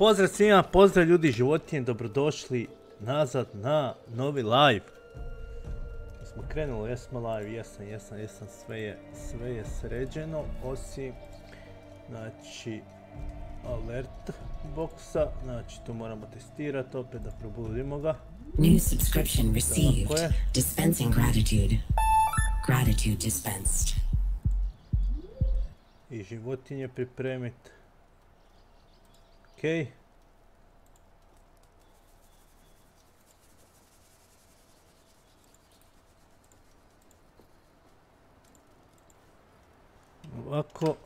Pozdrav svima, pozdrav ljudi, životinje, dobrodošli nazad na novi live. Smo krenuli, jesmo live, jesam, sve je sređeno, osim, znači, alert boxa, znači tu moramo testirati opet da probudimo ga. New subscription received, dispensing gratitude, gratitude dispensed. I životinje pripremiti. Okej. Ovako.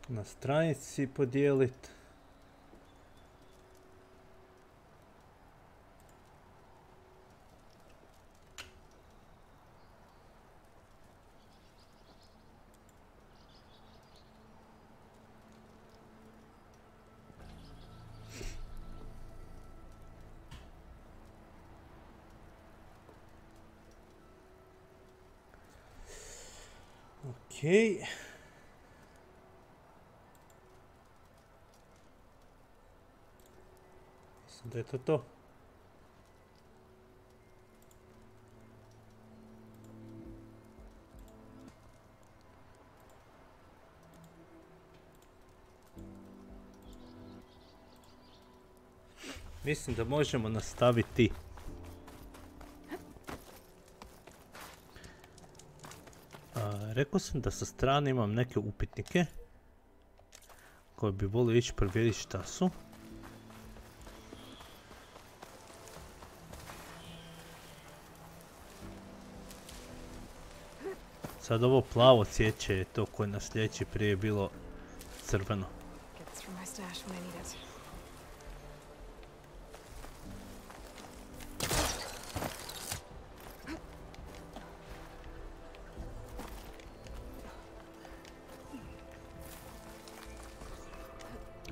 Na stranici podijeliti. Okej. Da je to. Mislim da možemo nastaviti. Rekao sam da sa strane imam neke upitnike koje bi volio ići provjeriti šta su. Sad ovo plavo cvijeće je to koje nas liječi, prije je bilo crveno.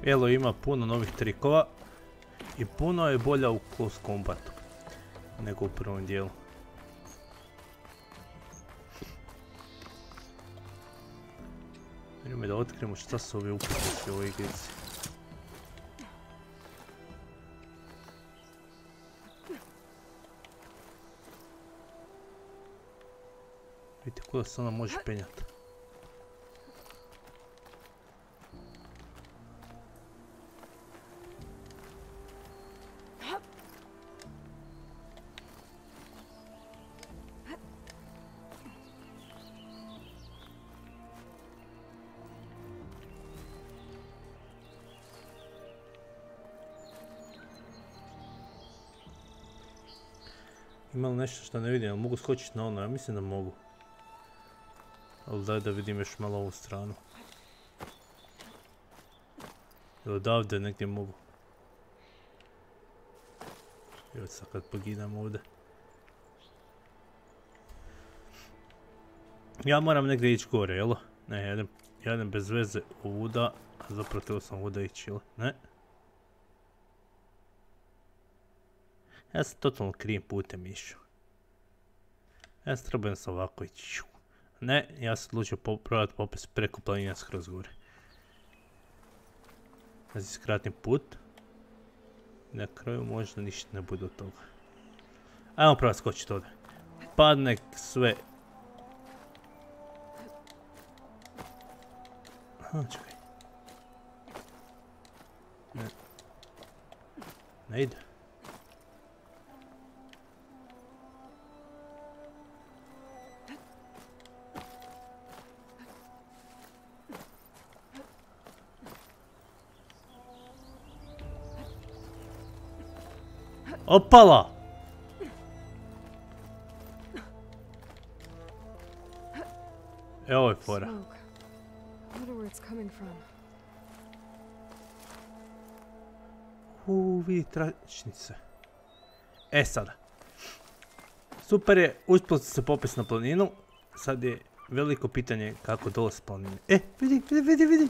Elo ima puno novih trikova i puno je bolja u close combatu nego u prvom dijelu. Idemo da otkrijemo šta su ovi upitnici u ovoj igrici. Vidite kuda se ona može penjati. Ima li nešto što ne vidim, ali mogu skočiti na ono? Ja mislim da mogu. Ali daj da vidim još malo ovu stranu. Ili odavde negdje mogu. Evo sad kad poginam ovdje. Ja moram negdje ići gore, jel? Ne, ja idem bez veze ovuda, a zapravo trebao sam ovuda ići, jel? Ne. Ja sam totalno krivim putem išao. Ja sam trebao sam ovako ići. Ne, ja sam odlučio probati popis preko planina skroz gore. Ja si skratim put. Na kraju možda ništa ne bude od toga. Ajmo probati skočiti ovdje. Pa nek sve... Aha, čekaj. Ne. Ne ide. Opala! Evo je fora. Vidi tračnice. E sada. Super je, uspjeli se popis na planinu. Sad je veliko pitanje kako dole s planine. E, vidi.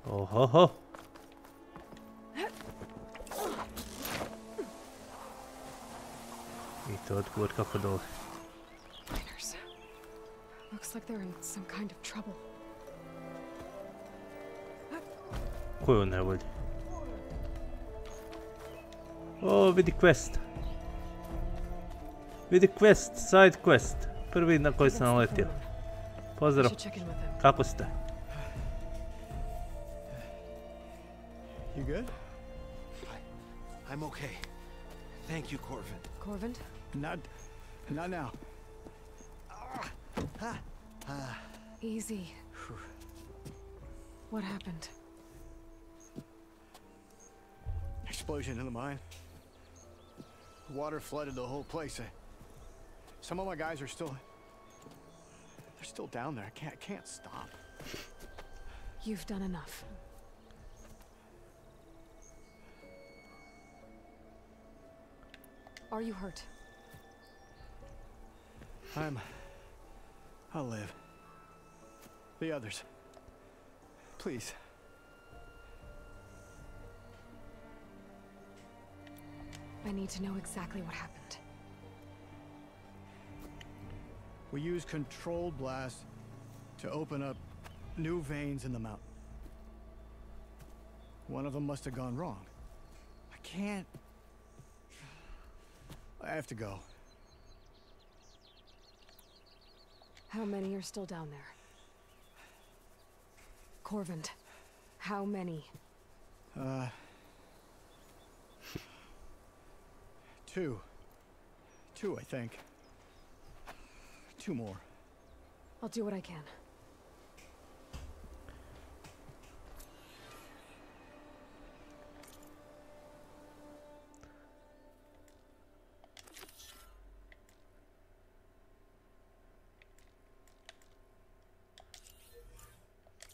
Ohoho. I to je odgovor kako dole. Miners. Looks like they're in some kind of trouble. Ko je u nevolji? O, vidi quest. Vidi quest, side quest. Prvi na koji sam naletio. Pozdrav. Kako ste? You good? I'm okay. Thank you, Corvin. Corvin? Not now. Easy. What happened? Explosion in the mine. Water flooded the whole place. Some of my guys are still... They're still down there. I can't stop. You've done enough. Are you hurt? I'll live. The others. Please. I need to know exactly what happened. We used controlled blasts to open up new veins in the mountain. One of them must have gone wrong. I have to go. How many are still down there? Corvin, how many? Two, I think. 2 more. I'll do what I can.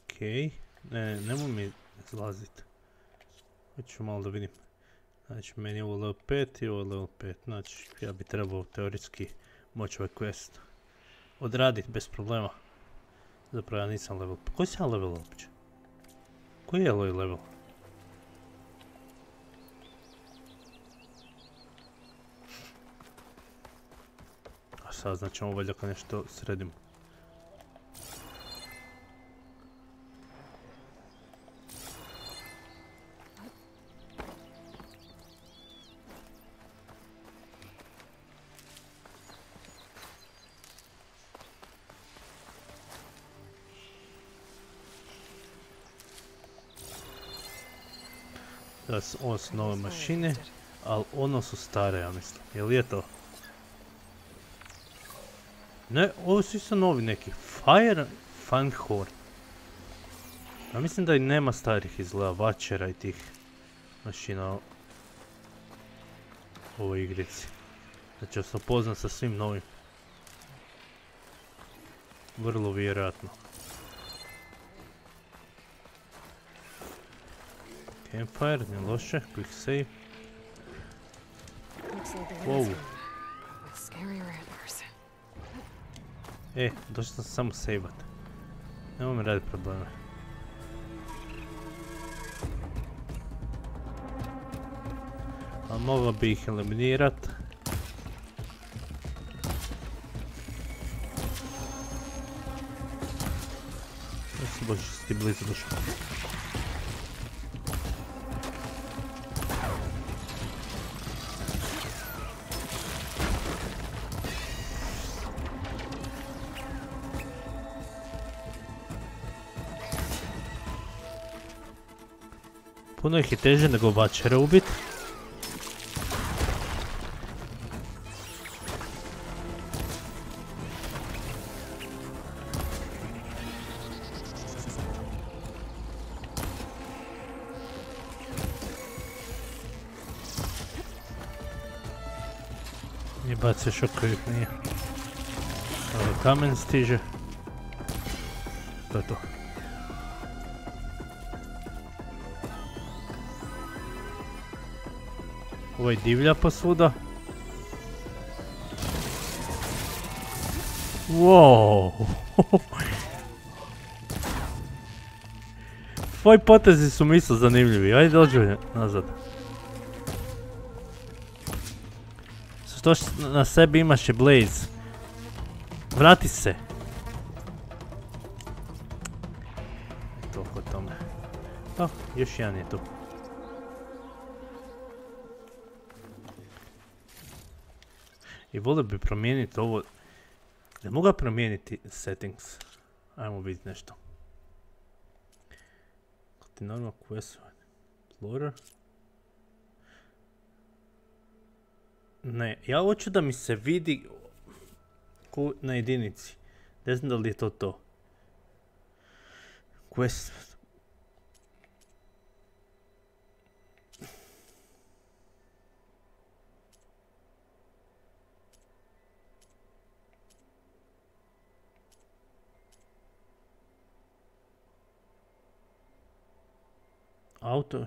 Okej, nemoj mi izlazit. Hoću malo da vidim. Znači, meni je ovo level 5 i ovo level 5. Znači, ja bi trebao teoretski moći ovaj quest odradit bez problema. Zapravo ja nisam level. Koji sam ja level uopće? Koji je ovaj level? A sad znači ovo valjda nešto sredimo. Ovo su nove mašine, ali ono su stare, ja mislim. Jel je to? Ne, ovo su isto novi neki. Fire Funhorn. Ja mislim da i nema starih izgleda vačera i tih mašina u ovoj igrici. Znači ja sam poznat sa svim novim. Vrlo vjerojatno. Campfire, nije loše, quick save. Wow. Došli sam samo saveat. Nemo mi raditi probleme. A mogao bi ih eliminirat. Ja sam baš ti blizu došao. Puno ih je teže nego vačere ubit. I baci šokovih nije. Kamen stiže. To je to. Ovaj divlja posvuda. Wow. Tvoji potezi su mi isto zanimljivi. Ajde dođu nazad. Što na sebi imaš je Blaze? Vrati se! Toliko o tome. O, još jedan je tu. I volio bi promijeniti ovo. Ne mogu promijeniti settings. Ajmo vidjeti nešto. Kako ti normalno quest? Explorer? Ne, ja hoću da mi se vidi na jedinici. Ne znam da li je to to. Quest. Auto.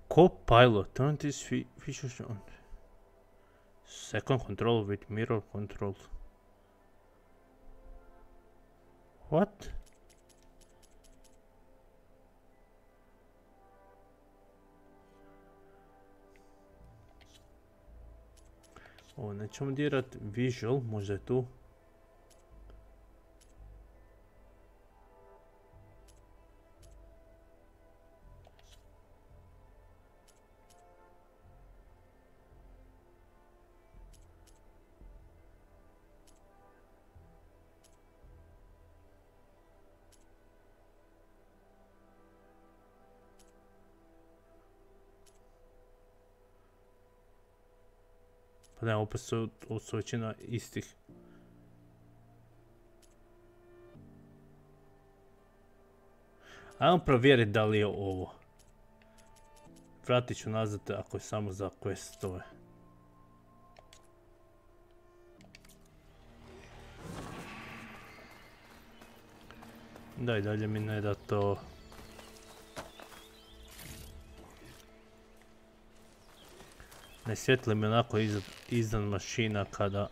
Co-pilot, turn this feature on. Second control with mirror control. What? Ovo nećemo dirat visual, možda je tu. Pa ne, opet su većina istih. Ajmo provjeriti da li je ovo. Vratit ću nazad ako je samo za questove. Da, i dalje mi ne da to. Ne svijetli mi onako iznad mašina kada...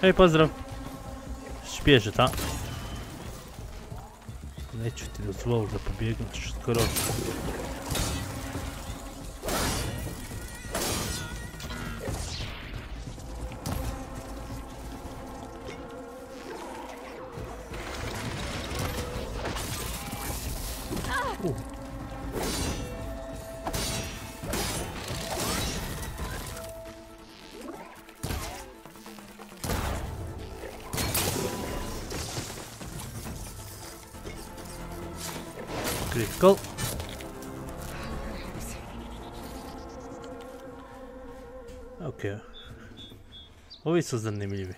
Hej, pozdrav! Špježet, a? Neću ti dozvoliti da pobjegneš skroz. Critical. Ok. Ovi su zanimljivi.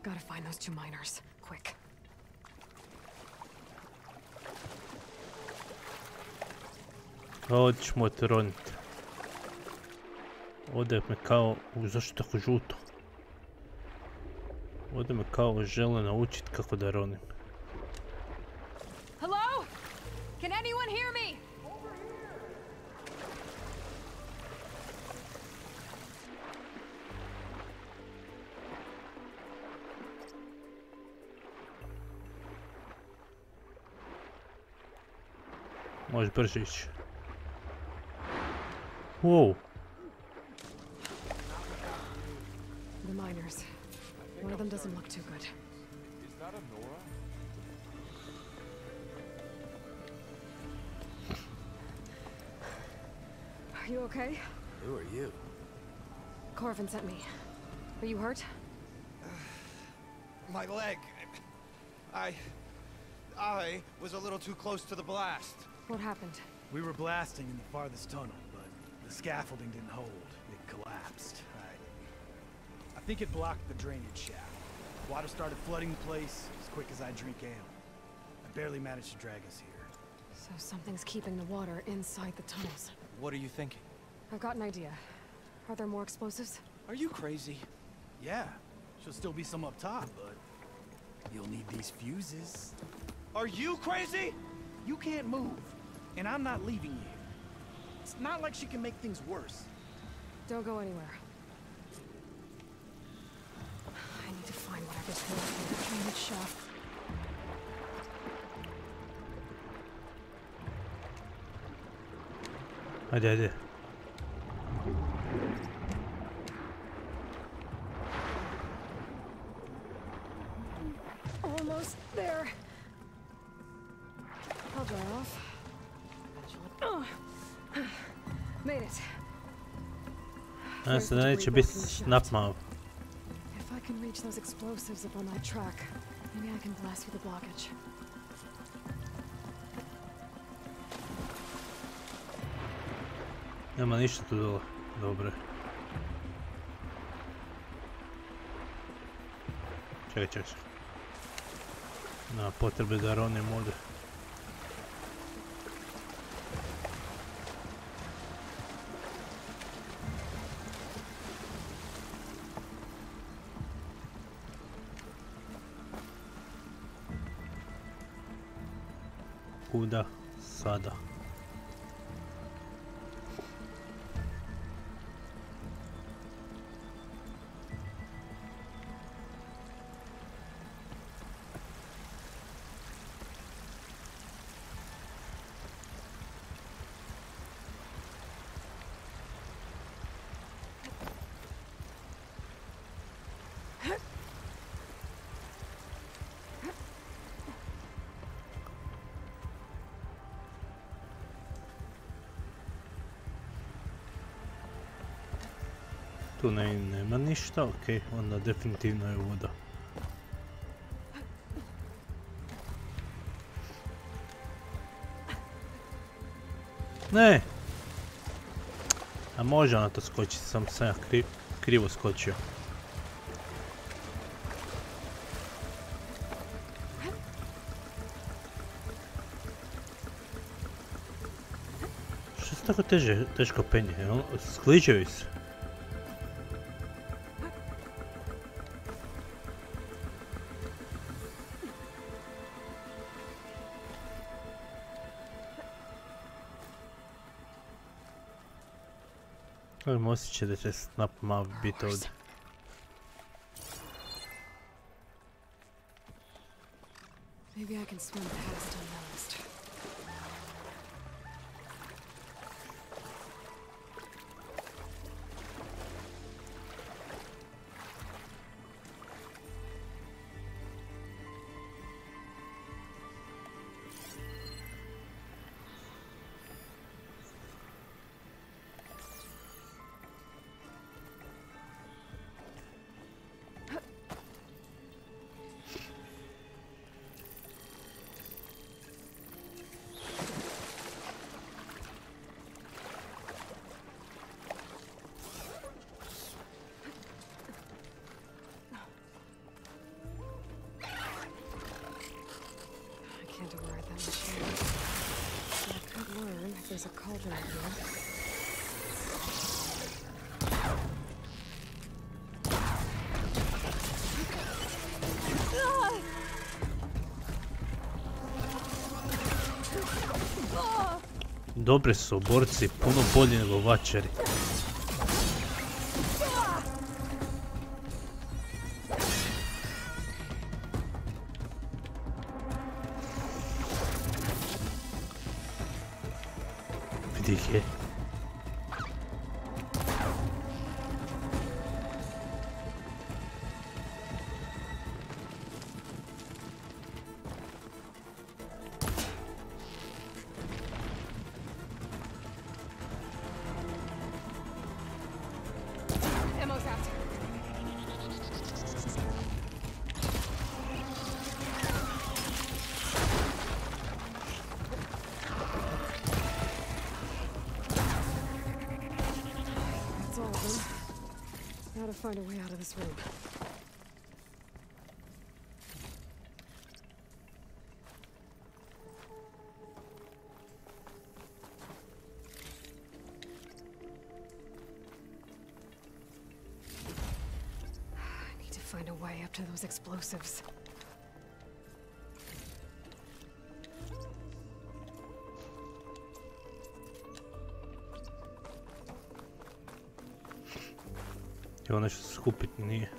Gotta find those two miners, quick. Ovdje ćemo te roniti. Ovdje me kao... Zašto tako žuto? Ovdje me kao žele naučiti kako da ronim. Hello? Can anyone hear me? Možeš brže ići. Wow. The miners. One of them doesn't look too good. Is that a Nora? Are you okay? Who are you? Corvin sent me. Are you hurt? My leg. I was a little too close to the blast. What happened? We were blasting in the farthest tunnel, but the scaffolding didn't hold. It collapsed. I think it blocked the drainage shaft. Water started flooding the place as quick as I drink ale. I barely managed to drag us here. So something's keeping the water inside the tunnels. What are you thinking? I've got an idea. Are there more explosives? Are you crazy? Yeah, should still be some up top, but you'll need these fuses. Are you crazy? You can't move, and I'm not leaving you. It's not like she can make things worse. Don't go anywhere. I need to find whatever's blocking the drainage shaft. Hadi. Almost there. I'll dry off. Made it. Sada neće biti snapmav. If I can reach those explosives up on that track, maybe I can blast through the blockage. Nema ništa tu dole. Dobro. Čekaj. Nema potrebe da ronim ovdje. Kuda sada? Tu nema ništa, okej, onda definitivno je voda. Ne! A može na to skočiti, sam ja krivo skočio. Što se tako teško penje? Skliđaju se. Imam osjećaj da će snap malo biti ovdje. Maybe I can swim past unnoticed. There's a cauldron here. Dobri su borci, puno bolji nego vačari. Vidi ih je. Now to find a way out of this room. I need to find a way up to those explosives. Evo nešto skupiti nije.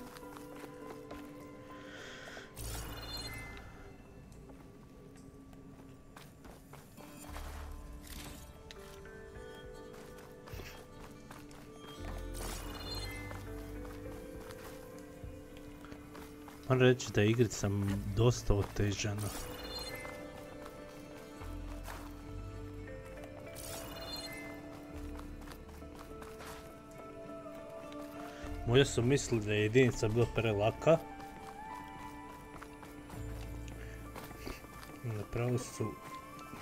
Moram reći da je igrica dosta otežana. Možda su mislili da je jedinica bila prelaka. Napravili su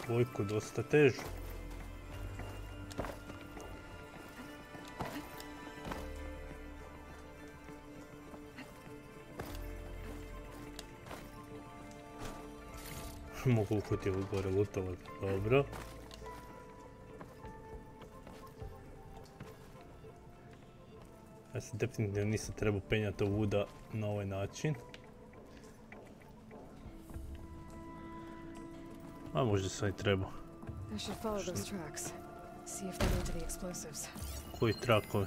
dvojku dosta težu. Mogu uhvatiti ovo gore lutovati, dobro. Ja se definitivno nisam trebao penjati ovuda na ovaj način. A možda sam i trebao. Koji trakovi?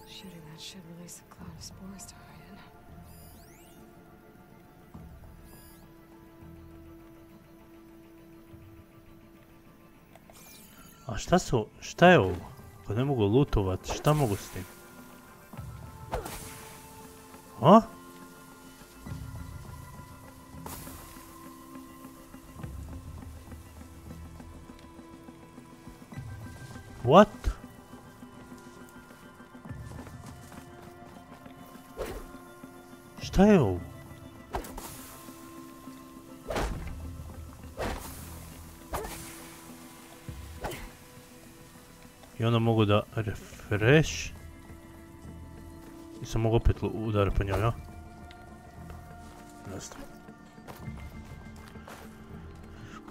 Shooting that should release a cloud of spores to hide in. A šta je ovo? Ako ne mogu lootovati, šta mogu s tim? A? What? Šta je ovo? I onda mogu da refresh. I sam mogu opet udariti po njoj, ja? Ne znam.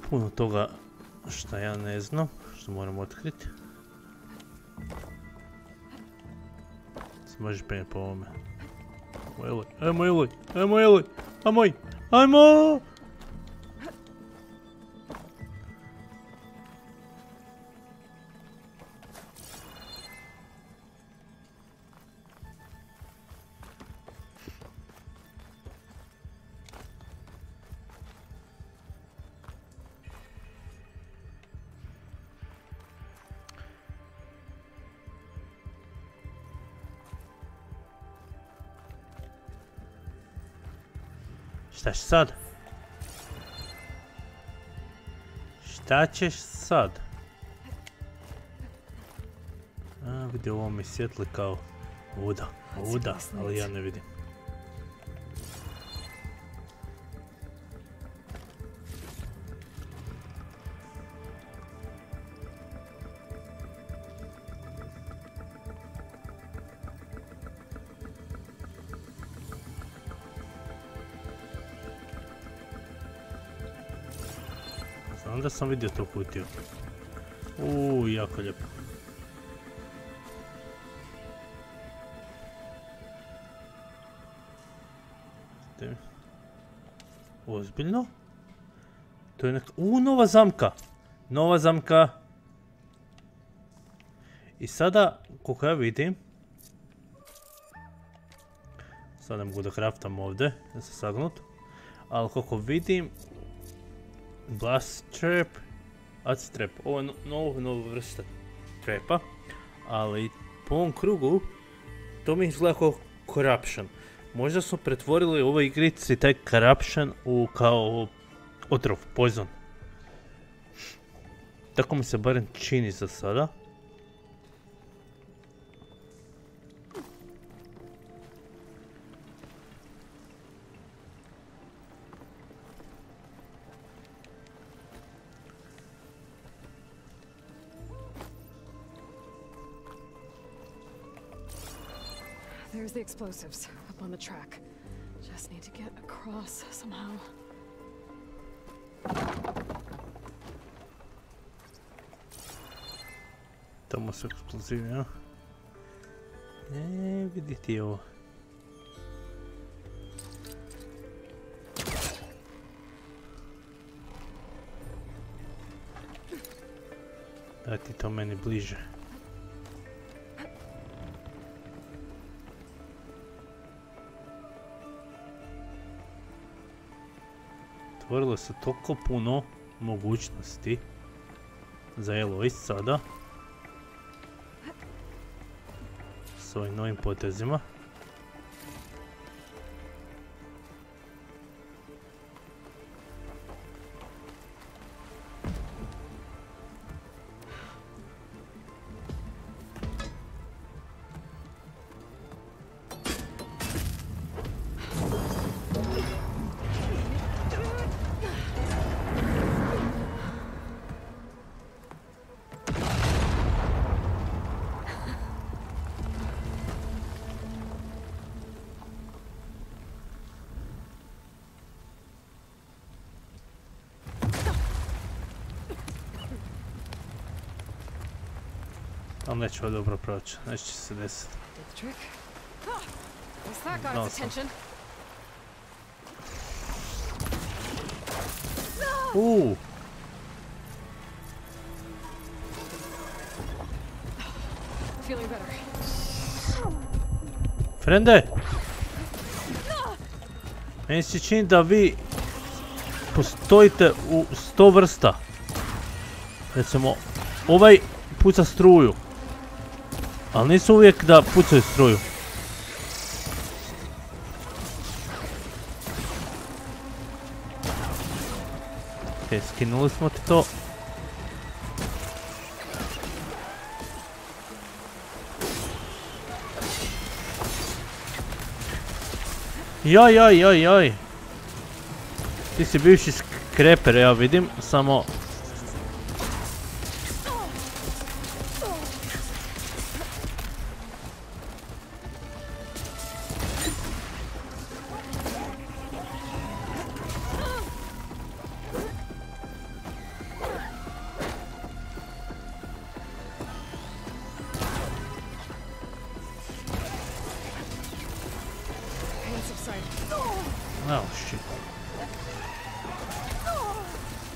Puno toga šta ja ne znam, što moram otkriti. Se možeš penjeti po ovome. Ajmo Eloj, ajmo Eloj, ajmo, ajmo! Šta ćeš sad? Šta ćeš sad? A, vidi ovo mi svjetli kao ovuda, ali ja ne vidim. Onda sam vidio tu kutiju. Jako lijepo. Ozbiljno? To je neka... nova zamka! Nova zamka! I sada, koliko ja vidim... Sad ne mogu da craftam ovdje, da se sagnut. Ali koliko vidim... Blast trap, acid trap, ovo je novo vrsta trapa, ali po ovom krugu to mi izgleda kao corruption. Možda smo pretvorili u ovoj igrici taj corruption u kao otrov, poison. Tako mi se barem čini za sada. There's the explosives up on the track. Just need to get across somehow. Tamo su eksplozivi, ja? Vidite ovo. Daj ti to meni bliže. Otvorilo se toliko puno mogućnosti za Eloise sada s ovim novim potezima. Ali neće ovo dobro proći, neće se desiti. Znao sam. Frende! Meni se čini da vi postojite u 100 vrsta. Recimo, ovaj puca struju. Ali nisu uvijek da pucaju struju. Ok, skinuli smo ti to. Joj. Ti si bivši skreper, ja vidim, samo...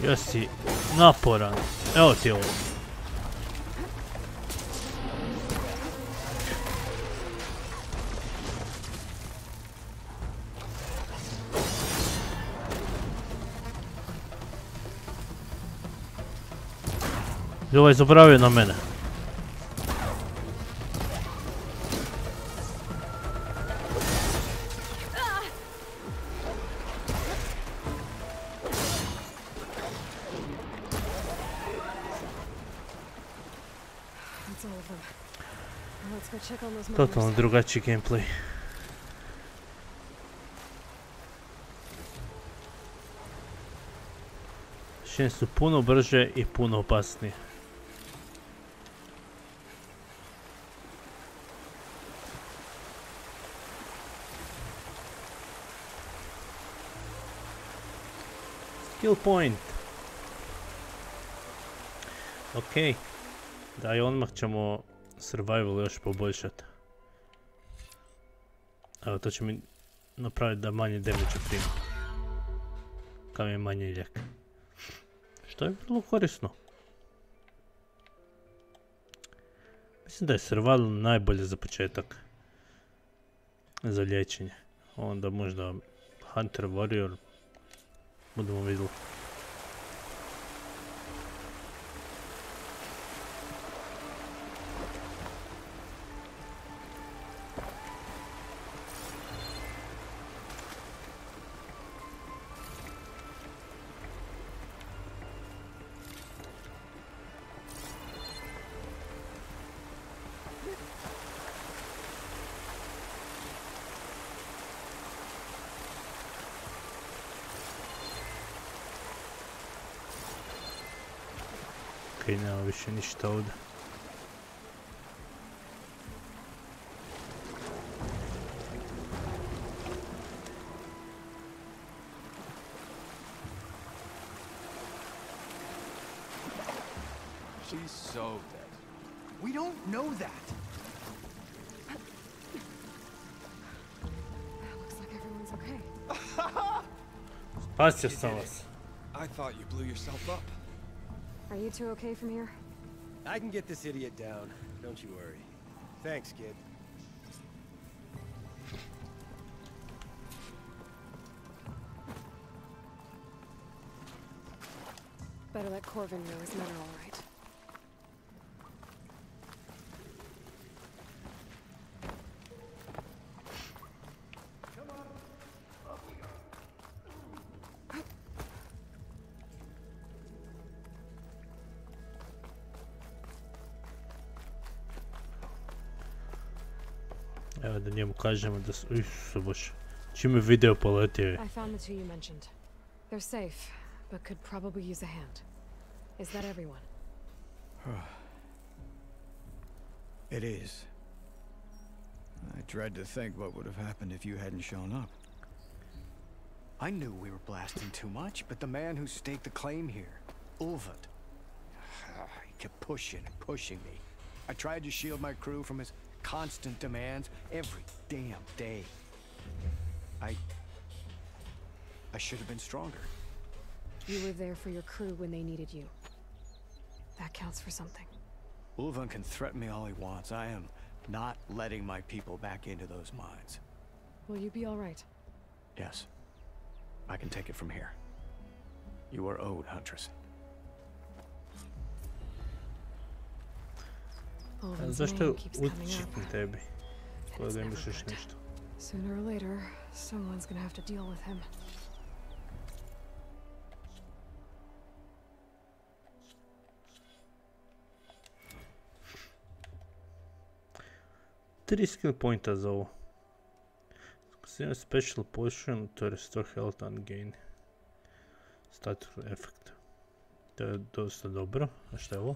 Jesi naporan. Evo ti ovo. I ovaj zaboravio na mene. Totalno drugačiji gameplay. Šine su puno brže i puno opasnije. Skill point. Ok. Da i odmah ćemo survival još poboljšati. Evo, to će mi napraviti da manje damage primim. Kao je manje lijek. Što je vrlo korisno. Mislim da je survival najbolje za početak. Za liječenje. Onda možda Hunter, Warrior. Budemo vidjeli. Okej, nema više ništa ovdje. She's so dead. We don't know that. Looks like everyone's okay. Spasio sam vas. I thought you blew yourself up. Are you two okay from here? I can get this idiot down. Don't you worry. Thanks, kid. Better let Corvin know his men are all right. Evo da njemu kažemo da su... Isuse Bože. Čim je video poletio je. I found the two you mentioned. They're safe, but could probably use a hand. Is that everyone? It is. I dread to think what would have happened if you hadn't shown up. I knew we were blasting too much, but the man who staked the claim here, Ulvad, he kept pushing and pushing me. I tried to shield my crew from his constant demands every damn day. I should have been stronger. You were there for your crew when they needed you. That counts for something. Ulvan can threaten me all he wants. I am not letting my people back into those mines. Will you be all right? Yes. I can take it from here. You are owed, Huntress. Zašto utječe na tebi? Kao da imaš još nešto. Sooner or later, someone's gonna have to deal with him. Tri skill pointa za ovo. Special potion to restore health and gain status effect. To je dosta dobro. A šta je ovo?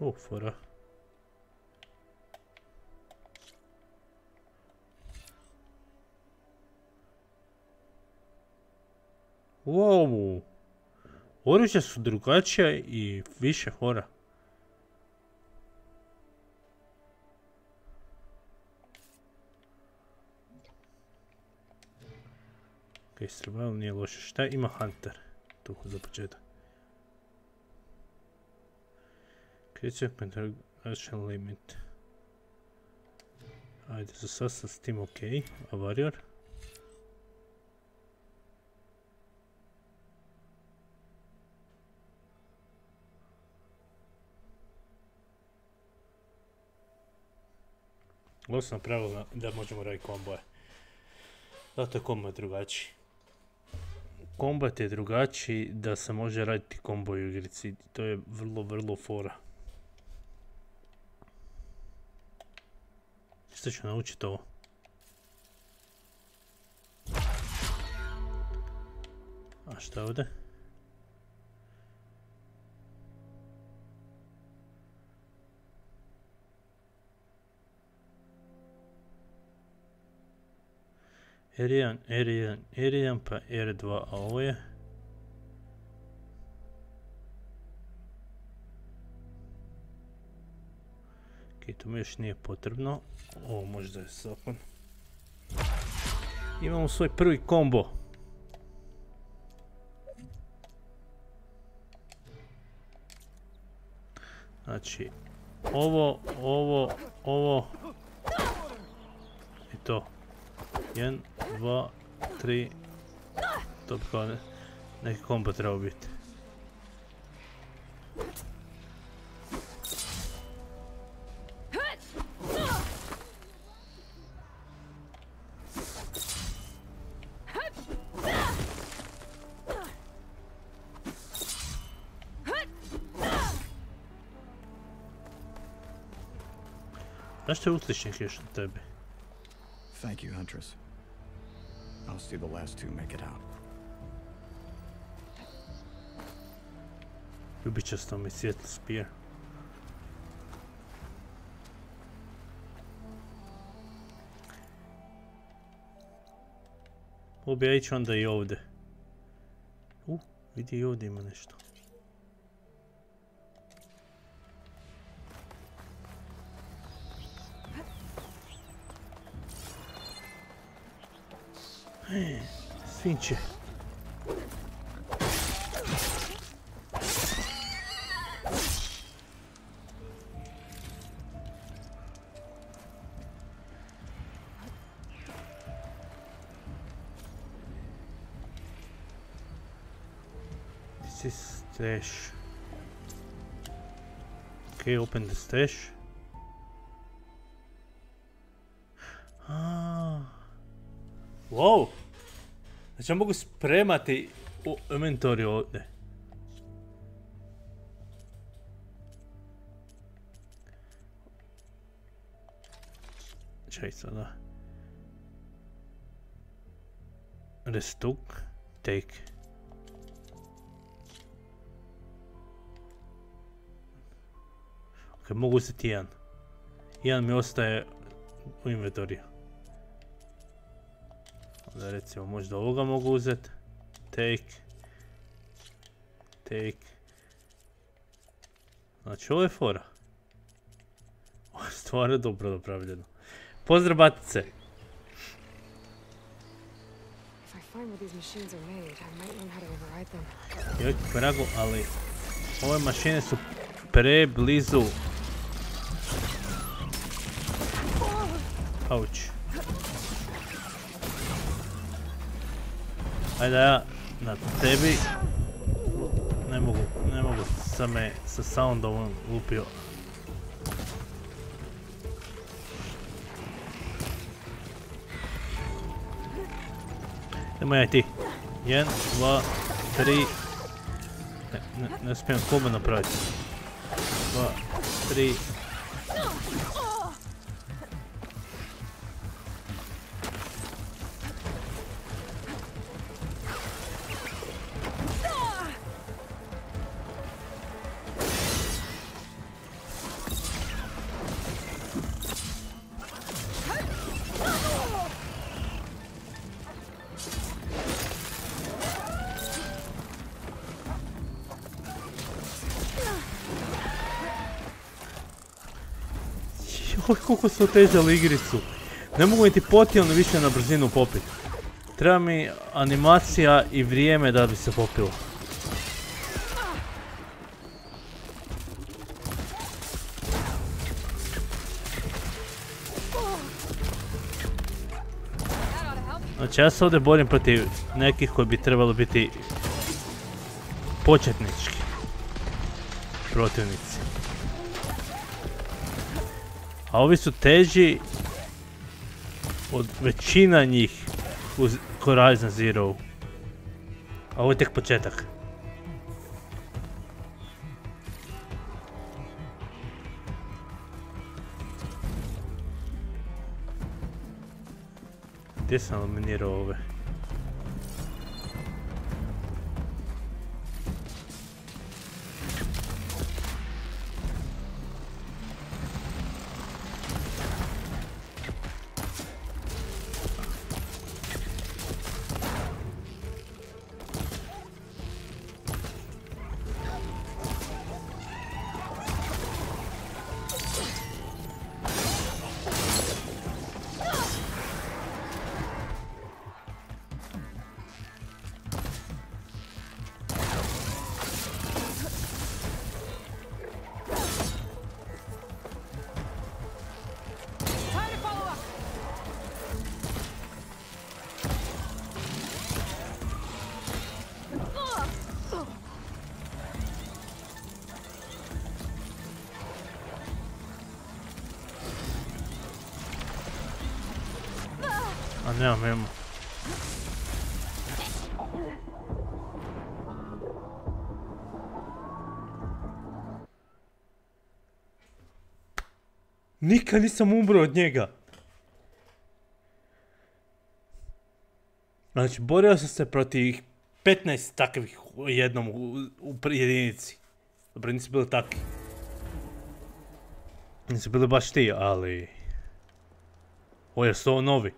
O, fora. Wow. Oružja su drugačija i više fora. Ok, survival nije loše. Šta ima Hunter? Tu za početak. Creature control limit. Ajde, za sad sam s tim ok. A warrior? Ovo sam napravila da možemo raditi komboje. Zato je kombo drugačiji. Kombat je drugačiji da se može raditi kombo u igrici. To je vrlo fora. Isto ću naučiti ovo. A šta ovdje? R1 pa R2, a ovo je? Ok, to mi još nije potrebno. Ovo možda je sapun. Imamo svoj prvi kombo. Znači, ovo i to. 1, 2, 3. To bi kao neki kombo trebao biti. Zašto je utličnik još na tebi? Thank you, Huntress. I'll see the last two make it out. Ljubičasto mi svijetlo spear. Ovo bi ja ići onda i ovdje. Vidi i ovdje ima nešto. Svinče. This is stash. Okay, open the stash. Wow! Znači ja mogu spremati u inventory ovdje. Čaj sada. Restock. Take. Ok, mogu uzeti jedan. Jedan mi ostaje u inventoriju. Onda recimo možda ovoga mogu uzeti. Take. Take. Znači ovo je fora. Ovo je stvarno dobro napravljeno. Pozdrav batice! Joj prago, ali ove mašine su preblizu. Auć. Ajde ja na tebi. Ne mogu sam me sa soundom lupio. Idemo ja i ti. 1, 2, 3. Ne smijem kombo napraviti. 2, 3. Koliko su otežali igricu. Ne mogu niti potilno više na brzinu popiti. Treba mi animacija i vrijeme da bi se popilo. Znači ja se ovdje borim protiv nekih koji bi trebalo biti početnički protivnici. A ovi su teži od većina njih u Horizon Zero. A ovo je tek početak. Gdje sam eliminirao ove? A nemam emo. Nikad nisam umro od njega. Znači, borio sam se protiv 15 takvih jednom u jedinici. Dobro, nisu bili takvi. Nisu bili baš ti, ali... Ovo je 100 novi.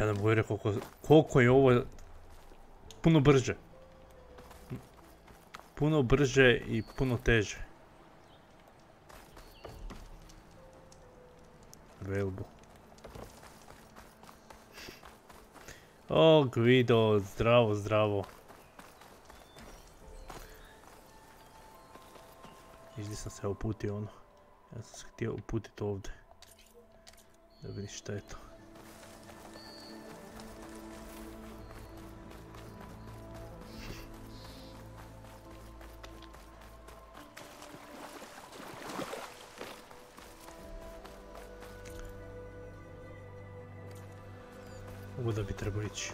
Ja ne mogu reći koliko je ovo puno brže. Puno brže i puno teže. Available. O, Guido, zdravo, zdravo. Gdje sam se uputio ono. Ja sam se htio uputiti ovdje. Da vidim šta je to. Ovo da bi trebao ići.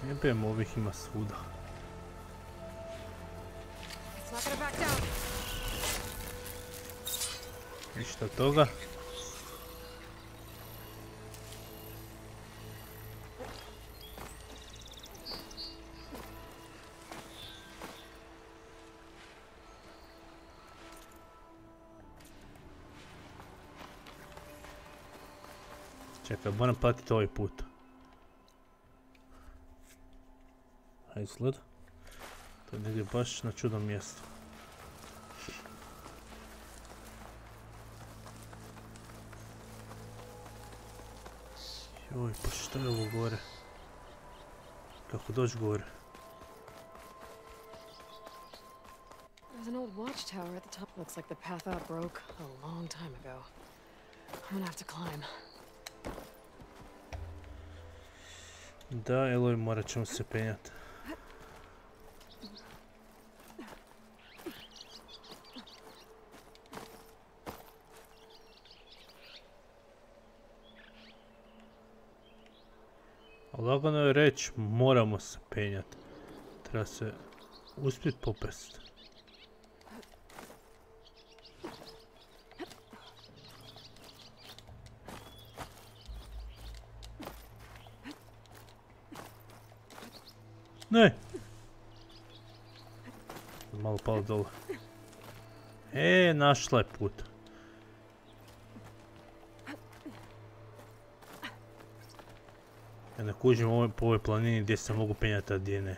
Jebem, ovih ima svuda. Ništa od toga. Čekaj, moram platiti ovaj put. A izgleda. To je negdje baš na čudnom mjestu. Joj, pa što je ovo gore? Kako doći gore? There's an old watchtower at the top. Looks like the path out broke a long time ago. I'm gonna have to climb. Da, Eloj, morat ćemo se penjati. Lagano je reći, moramo se penjati. Treba se uspjeti popest. Ne! Malo palo dole. Našla je put. Ja ne kužim po ovoj planini gdje se mogu penjati, a gdje ne.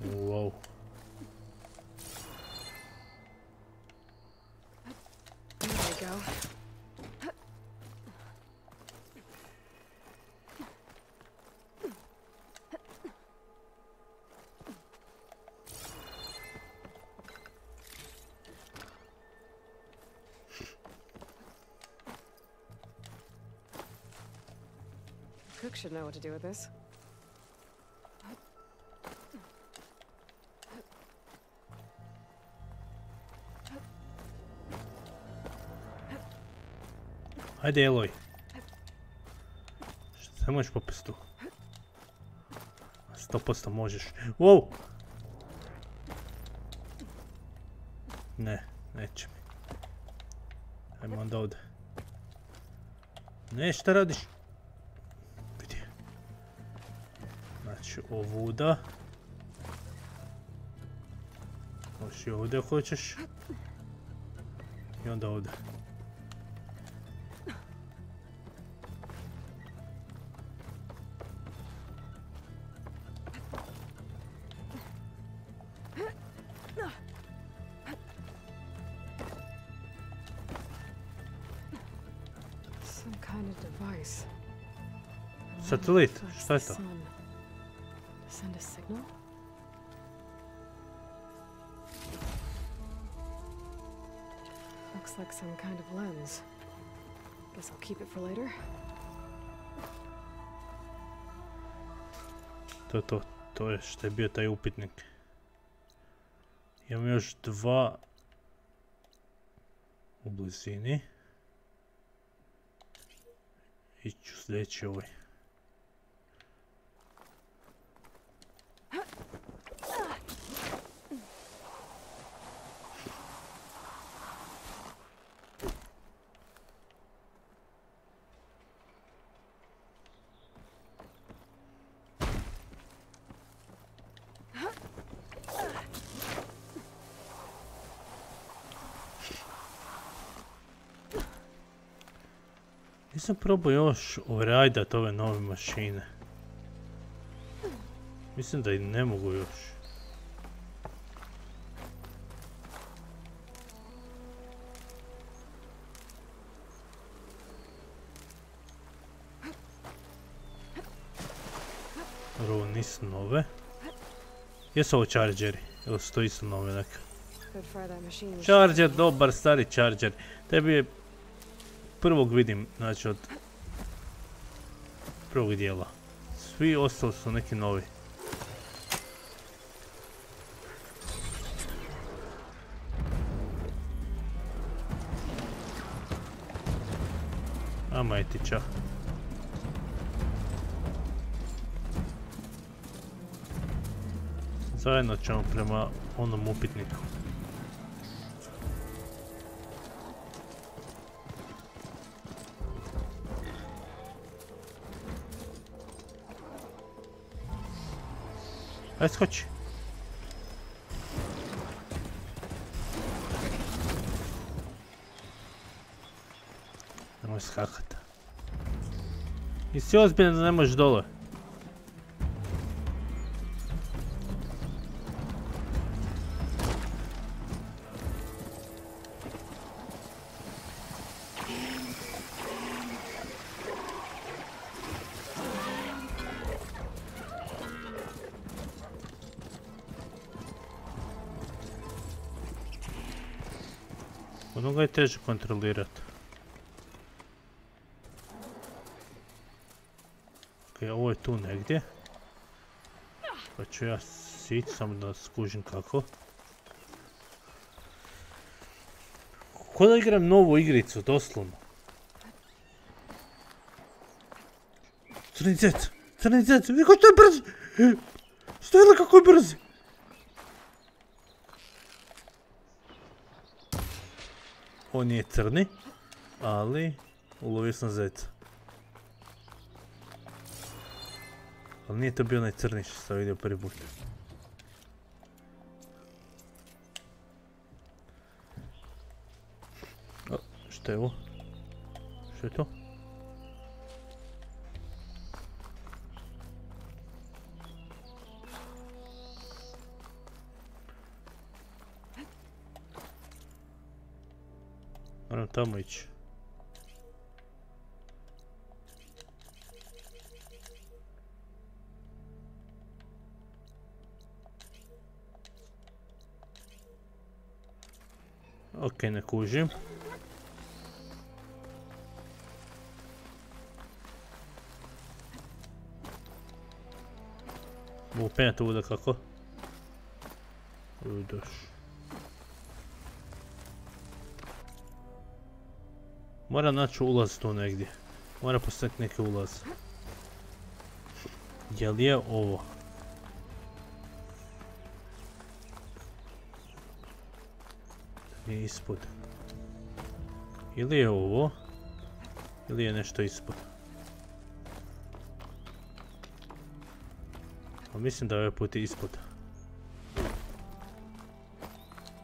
Wow. There we go. Cook should know what to do with this. Ajde, Eloj. Šta možeš popesti tu? 100% možeš. Wow! Ne, neće mi. Ajmo onda ovdje. Ne, šta radiš? Vidi. Znači, ovuda. Možeš i ovdje hoćeš. I onda ovdje. Satelit, šta je to? Send a signal? Looks like some kind of lens. Guess I'll keep it for later. To je to. To je što je bio taj upitnik. Imam još 2 u blizini. Iću sljedeći ovaj. Nisam probao još overridat ove nove mašine. Mislim da i ne mogu još. Ovo nisu nove. Jesu ovo chargeri? Ili su to isto nove neka? Charger, dobar stari charger. Tebi je prvog vidim, znači od prvog dijela. Svi ostali su neki novi. A majtića. Zajedno ćemo prema onom upitniku. Ajde skoči. Nemoj skakati. I si ozbiljan da ne možeš dole. Onoga je teže kontrolirati. Ok, ovo je tu negdje. Pa ću ja sići, samo da skužim kako. Ko da igram novu igricu, doslovno. Crni zec, vidi kako to je brzo! Stojila kako je brzo! On nije crni, ali ulovio sam zeca. Ali nije to bio onaj crni što sam vidio prvi put. O, što je ovo? Što je to? Moram tamo ići. Ok, ne kužim. Mogu penjati ovuda kako? Udoš. Mora naći ulaz tu negdje. Mora postaviti neki ulaz. Jel je ovo? Nije ispod. Ili je ovo? Ili je nešto ispod? Pa mislim da je ovaj put ispod.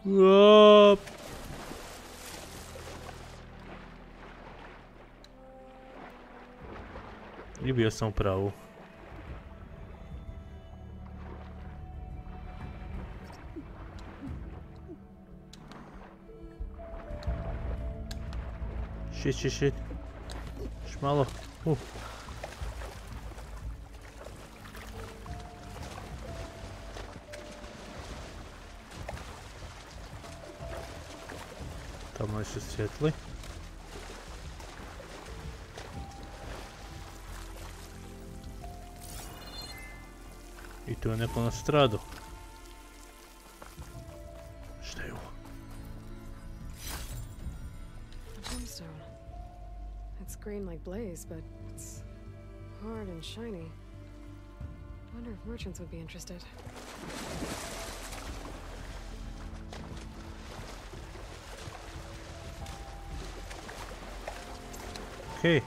Uuuup! I bio sam u pravu. Shit. Još malo. Tamo je se svjetli. I tu je neko nastradao. Šta je ovo? Gemstone. It's green like blaze, but it's hard and shiny. Wonder if merchants would be interested. Okej.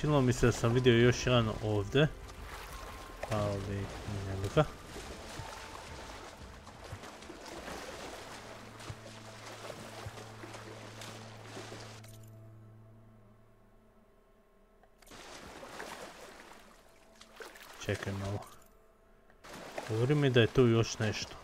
Činilo mi se da sam vidio još jedan ovdje. Ali nema ga. Čekaj malo. Govori mi da je tu još nešto.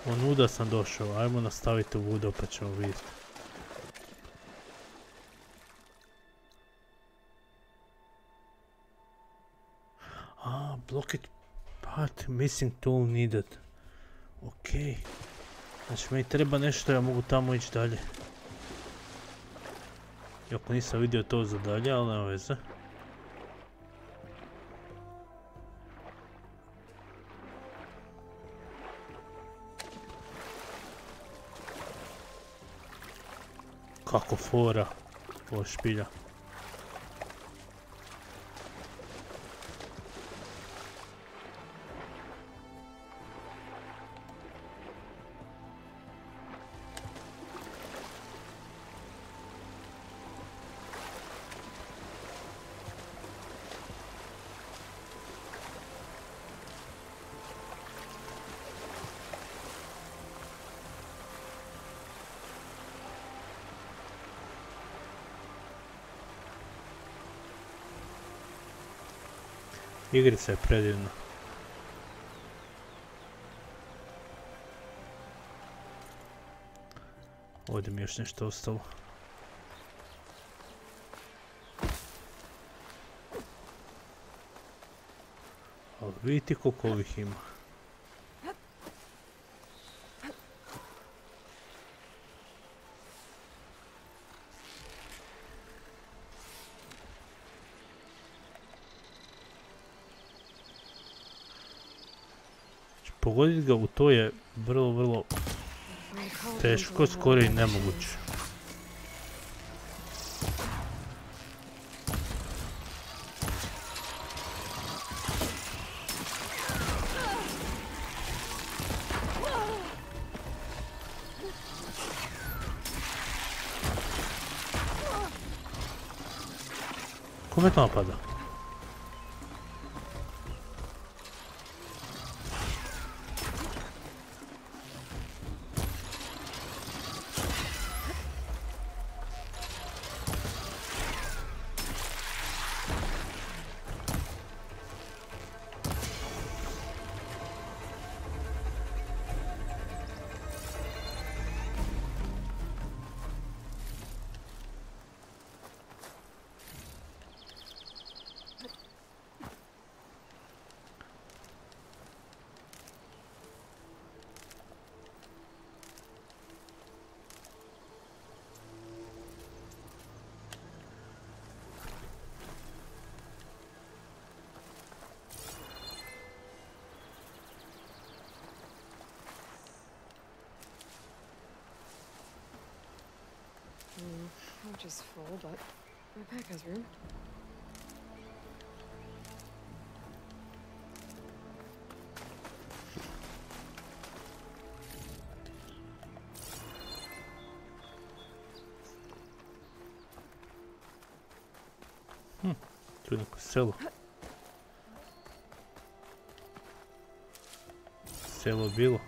Onuda sam došao, ajmo nastaviti vudo pa ćemo vidjeti. Blocked part, missing tool needed. Okej. Znači meni treba nešto, ja mogu tamo ići dalje. Iako nisam vidio to za dalje, ali nema veze. Kako fora, ovo špilja. Igrica je predivna. Ovdje mi još nešto ostalo. Ali vidite koliko ovih ima. Pogoditi ga u to je vrlo teško, skoro i nemoguće. Kome to napada? Which is full, but my pack has room. Tu je neko selo. Selo bilo.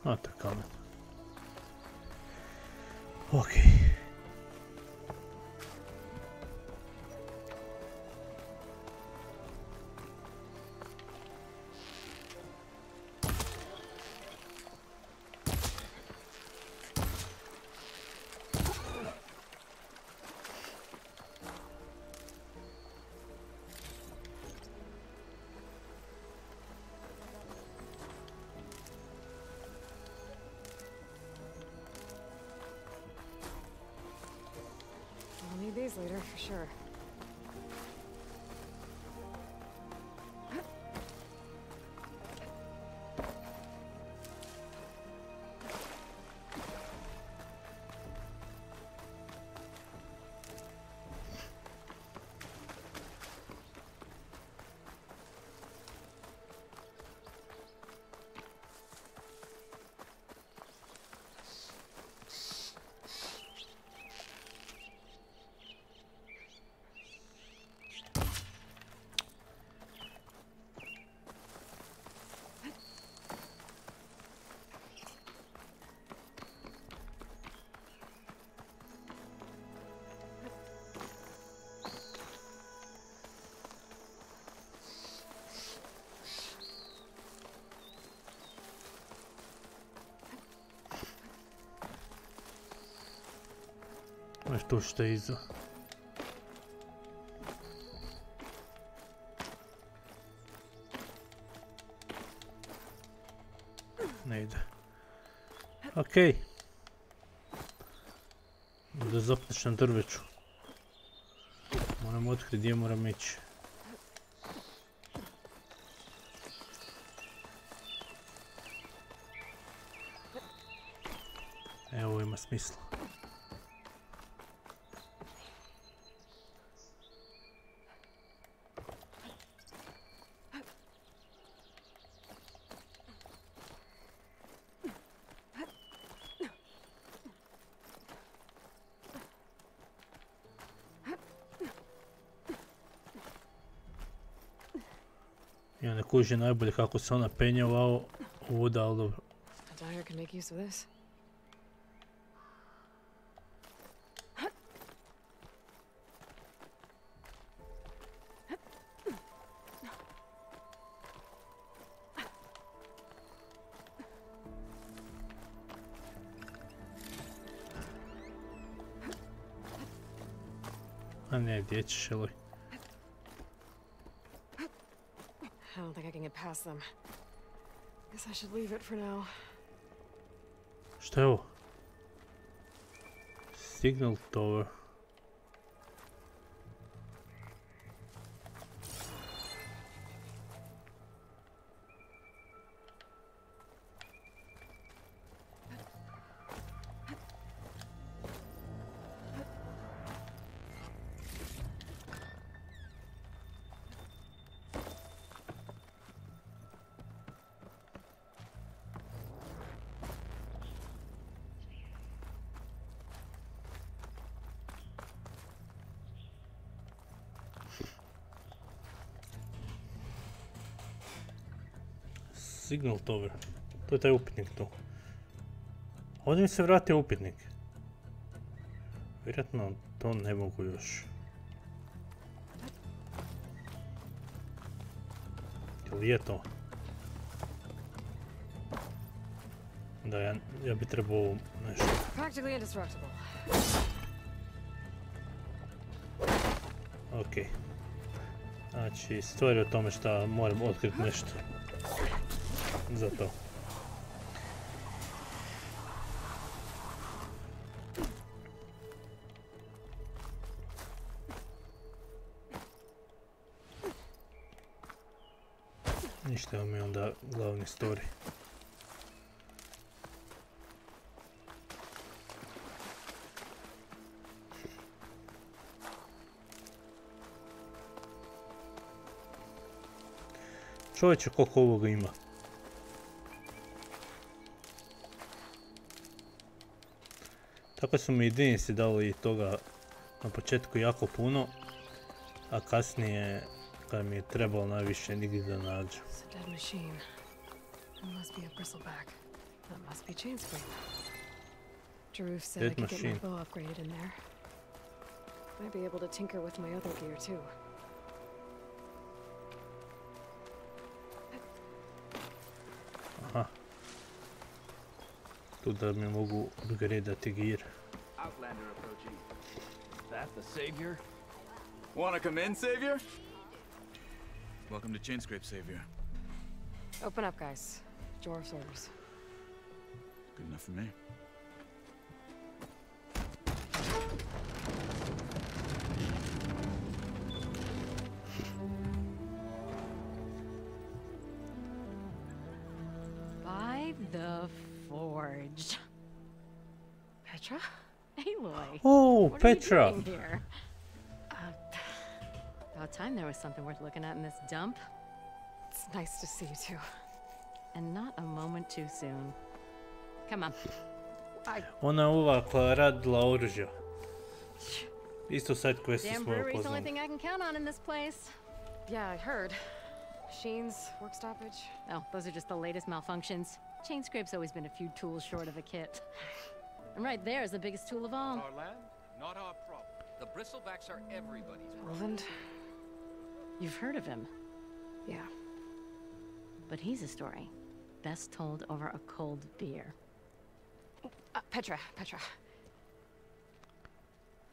A, to je kamen. Okej. I'll need these later for sure. Znaš to što je iza. Ne ide. Okej. Da zapneš na drveću. Moram otkriti gdje moram ići. Evo ima smisla. Ja ne kužim najbolje kako se ona penje ovuda, ali dobro. A dyer can make use of this. A ne, gdje ćeš, Eloj? I don't think I can get past them. Guess I should leave it for now. Što je ovo? Signal tower. Signal tower. To je taj upitnik tu. Ovdje mi se vratio upitnik. Vjerojatno to ne mogu još. Ili je to? Da, ja bi trebao nešto. Practically indestructible. Okej. Znači, stvar je o tome što moram otkriti nešto. Za to. Ništa vam je onda glavni story. Čovječe, koliko ovoga ima. Tako su mi jedinici dali toga na početku jako puno, a kasnije, kad mi je trebalo najviše, nigdje da nađu. Jaruf said I could get my bow upgraded in there. Might be able to tinker with my other gear too. Aha. Tu da mi mogu upgradati gear. Outlander approaching. That the savior? Wanna come in, savior? Welcome to Chainscrape, savior. Open up, guys. Jaruf's orders. Good enough for me. The forge. Petra? Aloy. Oh, what Petra. Are you doing here? About time there was something worth looking at in this dump. It's nice to see you too. And not a moment too soon. Come on. Ona je ova koja radila oružja. Isto side questu smo joj the only poznali. thing I can count on in this place. Yeah, I heard. Machines, work stoppage. Oh, those are just the latest malfunctions. Chainscrape's always been a few tools short of a kit. And right there is the biggest tool of all. Our land, not our problem. The bristlebacks are everybody's problem. Roland? You've heard of him. Yeah. But he's a story best told over a cold beer. Petra.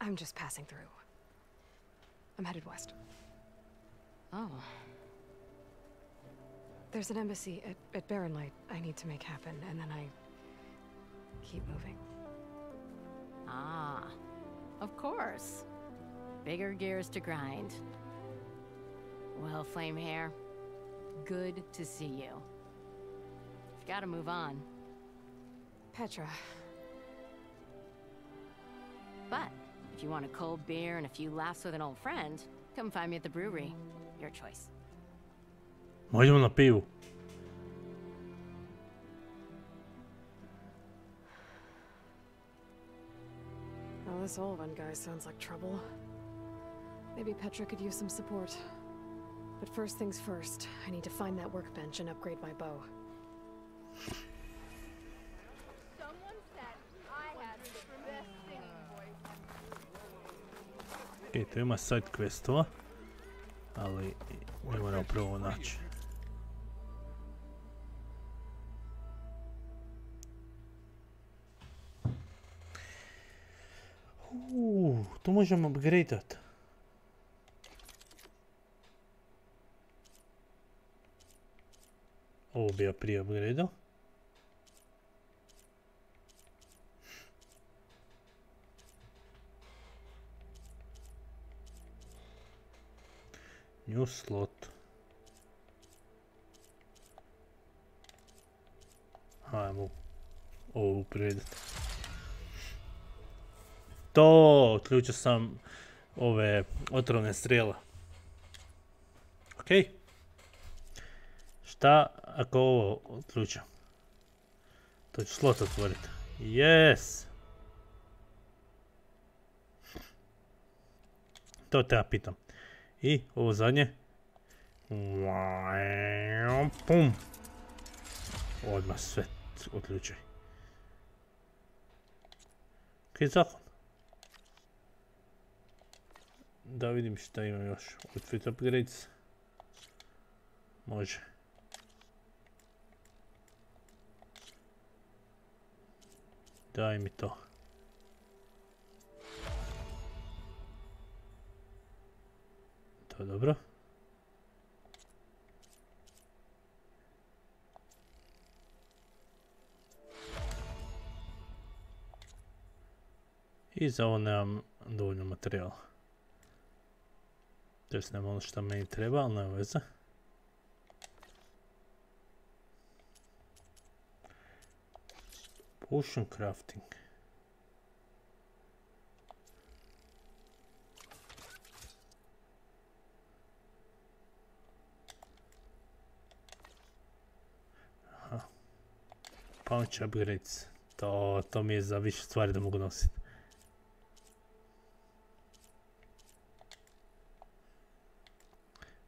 I'm just passing through. I'm headed west. Oh. There's an embassy at Barrenlight I need to make happen, and then I keep moving. Ah, of course. Bigger gears to grind. Well, Flamehair, good to see you. You've got to move on. Petra. But if you want a cold beer and a few laughs with an old friend, come find me at the brewery. Your choice. Možemo na pivu. Well, this old one guy sounds like trouble. Maybe Petra could use some support. But first things first, I need to find that workbench and upgrade my bow. Ok, tu ima side questova, ali ne moramo prvo naći. Tu možemo upgradeat. Ovo bi ja prije upgradeao. New slot. Ajmo ovo upgradeat. To, otključio sam ove otrovne strijele. Ok. Šta ako ovo otključam? To ću slot otvoriti. Yes! To te ja pitam. I ovo zadnje. Pum! Odmah sve otključaj. Ok, zakon. Da vidim šta imam još. Outfit upgrades. Može. Daj mi to. To je dobro. I za ovo nemam dovoljno materijala. To jest nema ono što meni treba, ali nema veze. Potion crafting. Pouch upgrades. To mi je za više stvari da mogu nositi.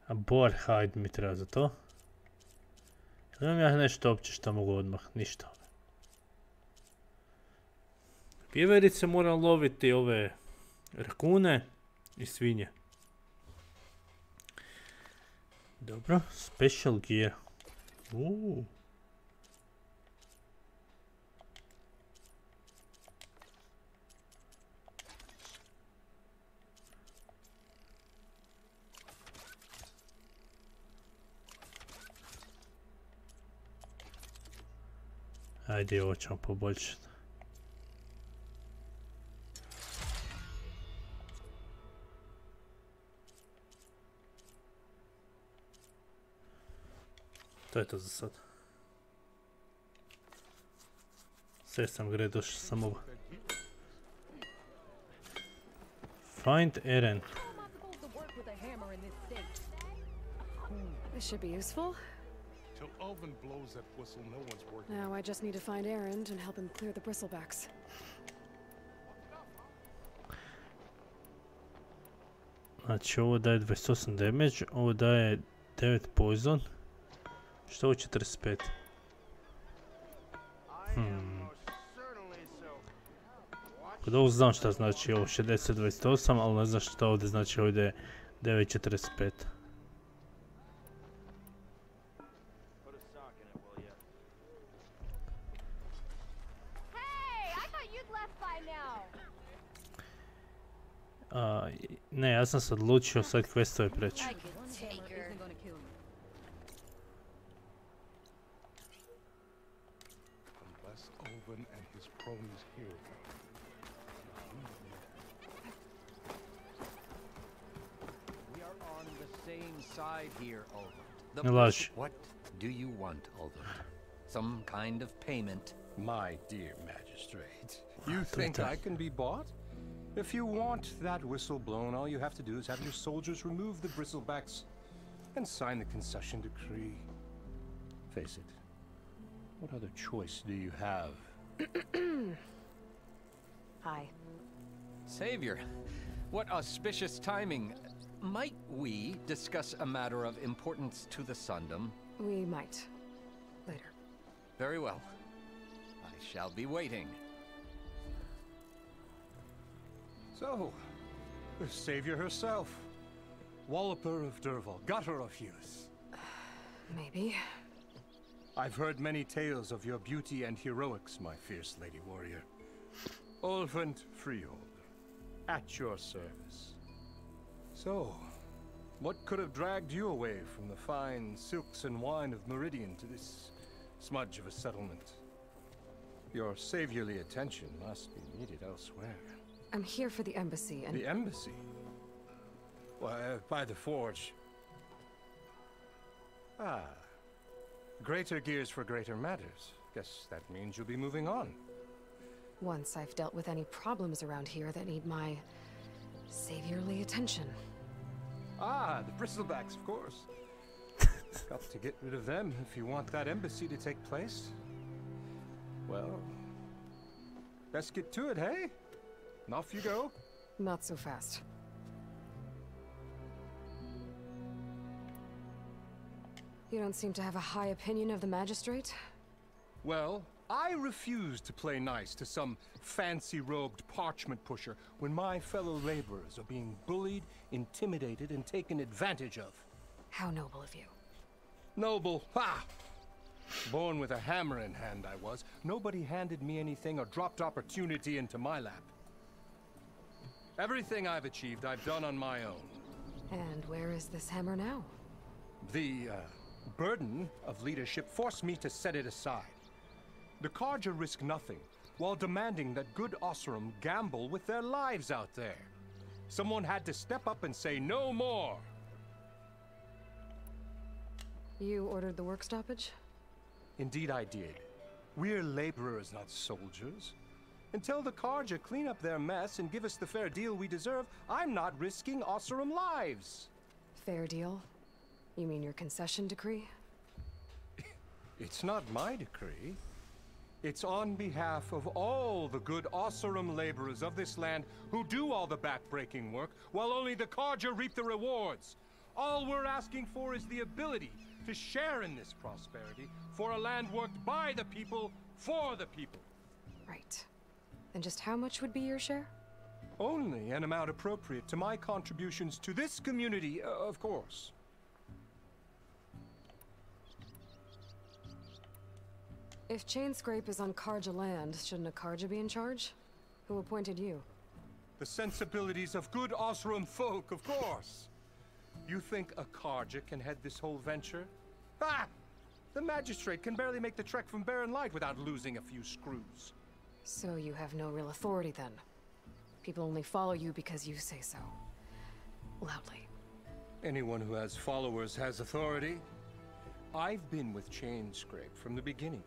A boar hide mi treba za to. Imam ja nešto opće što mogu odmah, ništa. Vjeverice moram loviti ove rakune i svinje. Dobro, special gear. Ajde, ovo ćemo poboljšati. To je to za sad. Sve sam gre, došao sam ovo. Find errand. This should be useful. Now I just need to find Erend and help him clear the bristlebacks. Znači ovo daje 28 damage, ovo daje 9 poison. Što ovo 45? Kod ovo znam šta znači ovo 60-28, ali ne znam šta ovdje znači ovdje 9-45. Ne, ja sam se odlučio sad questove preći. Ne laži. What do you want, Ulvund? Some kind of payment? My dear magistrate, you think I can be bought? If you want that whistle blown, all you have to do is have your soldiers remove the bristlebacks and sign the concession decree. Face it, what other choice do you have? Hi. Savior, what auspicious timing. Might we discuss a matter of importance to the Sundom? We might. Later. Very well. I shall be waiting. So, the savior herself. Walloper of Derval, gutter of youth. Maybe. I've heard many tales of your beauty and heroics, my fierce lady warrior. Ulvund Freehold, at your service. So, what could have dragged you away from the fine silks and wine of Meridian to this smudge of a settlement? Your saviorly attention must be needed elsewhere. I'm here for the embassy and... The embassy? Why, by the forge. Ah. Greater gears for greater matters. Guess that means you'll be moving on. Once I've dealt with any problems around here that need my saviorly attention. Ah, the bristlebacks, of course. Got to get rid of them if you want that embassy to take place. Well, let's get to it, hey? And off you go. Not so fast. You don't seem to have a high opinion of the magistrate? Well, I refuse to play nice to some fancy-robed parchment pusher when my fellow laborers are being bullied, intimidated, and taken advantage of. How noble of you. Noble? Ha! Born with a hammer in hand, I was. Nobody handed me anything or dropped opportunity into my lap. Everything I've achieved, I've done on my own. And where is this hammer now? The, burden of leadership forced me to set it aside. The Carja risk nothing, while demanding that good Osseram gamble with their lives out there. Someone had to step up and say no more. You ordered the work stoppage? Indeed I did. We're laborers, not soldiers. Until the Carja clean up their mess and give us the fair deal we deserve, I'm not risking Osseram lives. Fair deal? You mean your concession decree? It's not my decree. It's on behalf of all the good Oseram laborers of this land who do all the back-breaking work, while only the Carja reap the rewards. All we're asking for is the ability to share in this prosperity for a land worked by the people, for the people. Right. Then just how much would be your share? Only an amount appropriate to my contributions to this community, of course. If Chainscrape is on Carja land, shouldn't a Carja be in charge? Who appointed you? The sensibilities of good Oseram folk, of course. You think a Carja can head this whole venture? Ah! The magistrate can barely make the trek from Barren Light without losing a few screws. So you have no real authority then? People only follow you because you say so. Loudly. Anyone who has followers has authority. I've been with Chainscrape from the beginning.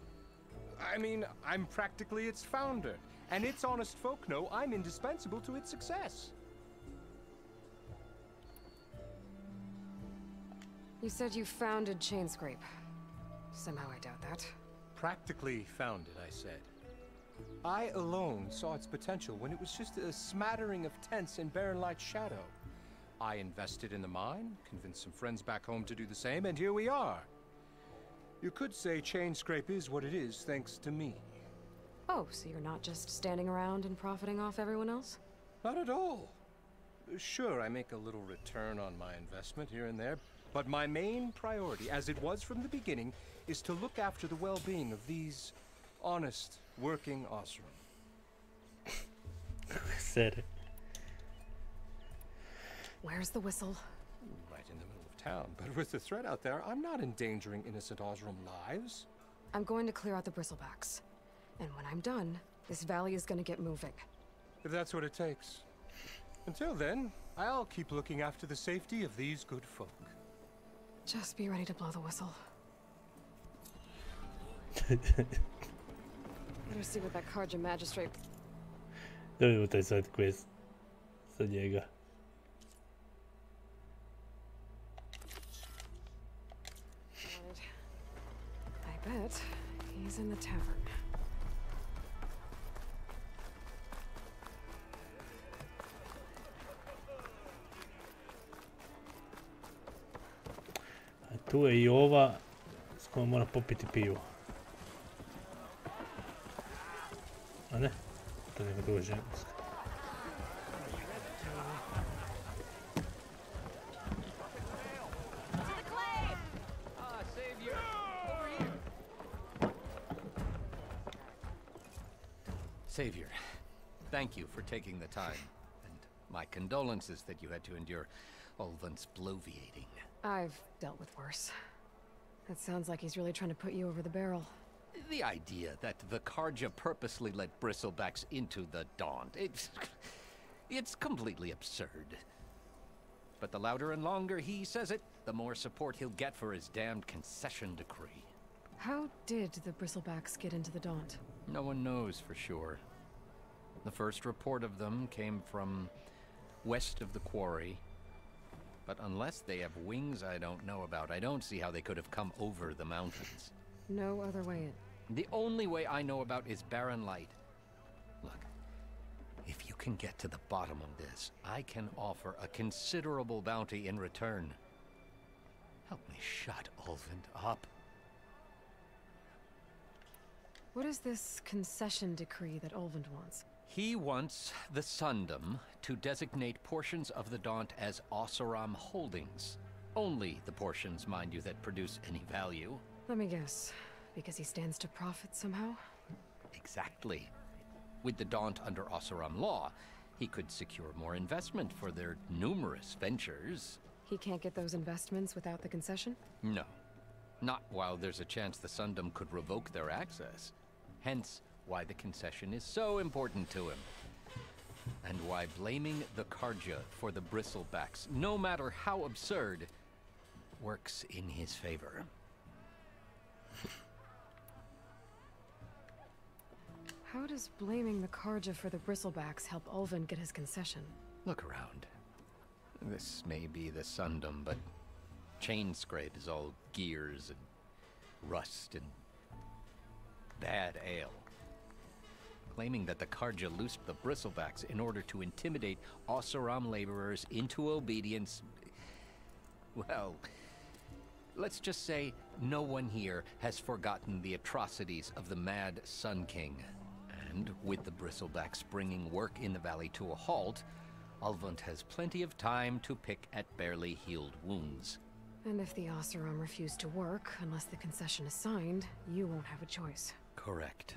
I mean, I'm practically its founder, and its honest folk know I'm indispensable to its success. You said you founded Chainscrape. Somehow I doubt that. Practically founded, I said. I alone saw its potential when it was just a smattering of tents in Barren Light's shadow. I invested in the mine, convinced some friends back home to do the same, and here we are. You could say Chainscrape is what it is thanks to me. Oh, so you're not just standing around and profiting off everyone else? Not at all. Sure, I make a little return on my investment here and there, but my main priority, as it was from the beginning, is to look after the well-being of these honest, working Oseram. Said it. Where's the whistle? Right in the middle of town, but with the threat out there, I'm not endangering innocent Oseram lives. I'm going to clear out the bristlebacks. And when I'm done, this valley is going to get moving. If that's what it takes. Until then, I'll keep looking after the safety of these good folk. Just be ready to blow the whistle. Better see what that Carja magistrate... Da vidimo taj side quest za njega. I bet he's in the tavern. A tu je i ova s kojom mora popiti pivo. A ne? To je neka druga ženska. Savior, thank you for taking the time, and my condolences that you had to endure Ulvan's bloviating. I've dealt with worse. That sounds like he's really trying to put you over the barrel. The idea that the Carja purposely let bristlebacks into the Daunt, it's completely absurd. But the louder and longer he says it, the more support he'll get for his damned concession decree. How did the bristlebacks get into the Daunt? No one knows for sure. The first report of them came from west of the quarry. But unless they have wings I don't know about, I don't see how they could have come over the mountains. No other way in. The only way I know about is Barren Light. Look, if you can get to the bottom of this, I can offer a considerable bounty in return. Help me shut Ulvan up. What is this concession decree that Ulvan wants? He wants the Sundom to designate portions of the Daunt as Oseram holdings. Only the portions, mind you, that produce any value. Let me guess. Because he stands to profit somehow? Exactly. With the Daunt under Oseram law, he could secure more investment for their numerous ventures. He can't get those investments without the concession? No. Not while there's a chance the Sundom could revoke their access. Hence, why the concession is so important to him. And why blaming the Carja for the bristlebacks, no matter how absurd, works in his favor. How does blaming the Carja for the bristlebacks help Ulvan get his concession? Look around. This may be the Sundom, but Chainscrape is all gears and rust and bad ale. claiming that the Karja loosed the bristlebacks in order to intimidate Oseram laborers into obedience. Well, let's just say no one here has forgotten the atrocities of the Mad Sun King. And with the bristlebacks bringing work in the valley to a halt, Ulvund has plenty of time to pick at barely healed wounds. And if the Oseram refuse to work, unless the concession is signed, you won't have a choice. Correct.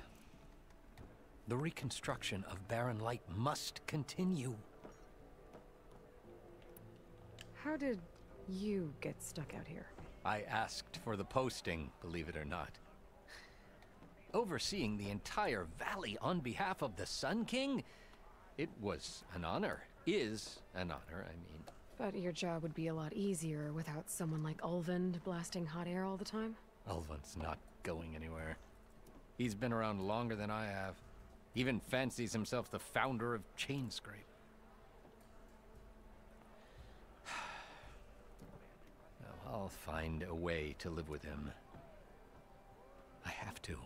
The reconstruction of Barren Light must continue. How did you get stuck out here? I asked for the posting, believe it or not. Overseeing the entire valley on behalf of the Sun King? It was an honor. Is an honor, I mean. But your job would be a lot easier without someone like Ulvund blasting hot air all the time? Ulvund's not going anywhere. He's been around longer than I have. Even fancies himself the founder of Chainscrape. Well, I'll find a way to live with him. I have to.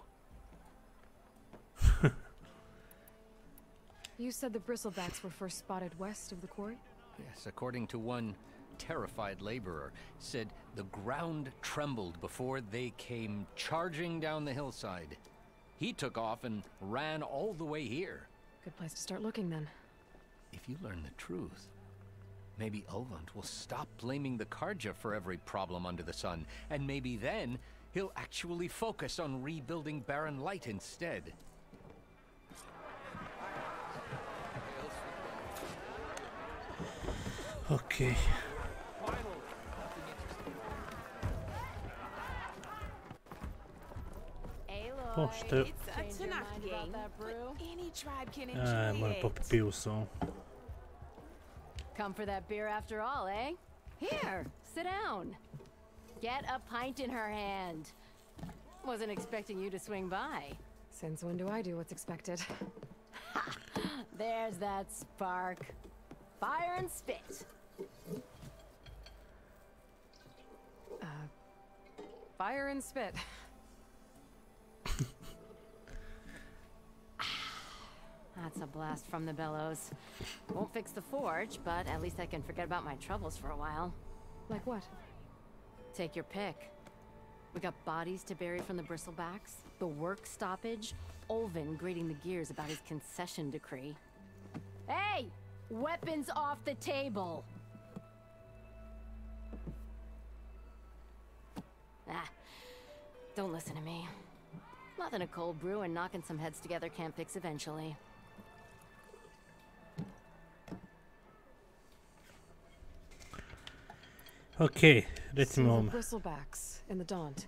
You said the bristlebacks were first spotted west of the quarry? Yes, according to one terrified laborer, said the ground trembled before they came charging down the hillside. He took off and ran all the way here. Good place to start looking then. If you learn the truth, maybe Ulvund will stop blaming the Karja for every problem under the sun, and maybe then he'll actually focus on rebuilding Barren Light instead. Okay. Pošto... moram popiti pivu samo. Come for that beer after all, eh? Here, sit down. Get a pint in her hand. Wasn't expecting you to swing by. Since when do I do what's expected? Ha! There's that spark. Fire and spit. Fire and spit. That's a blast from the bellows. Won't fix the forge, but at least I can forget about my troubles for a while. Like what? Take your pick. We got bodies to bury from the bristlebacks, the work stoppage, Ulvund grating the gears about his concession decree. Hey! Weapons off the table! Ah, don't listen to me. Nothing a cold brew and knocking some heads together can't fix eventually. Okay, recimo vam. So the bristlebacks in the Daunt.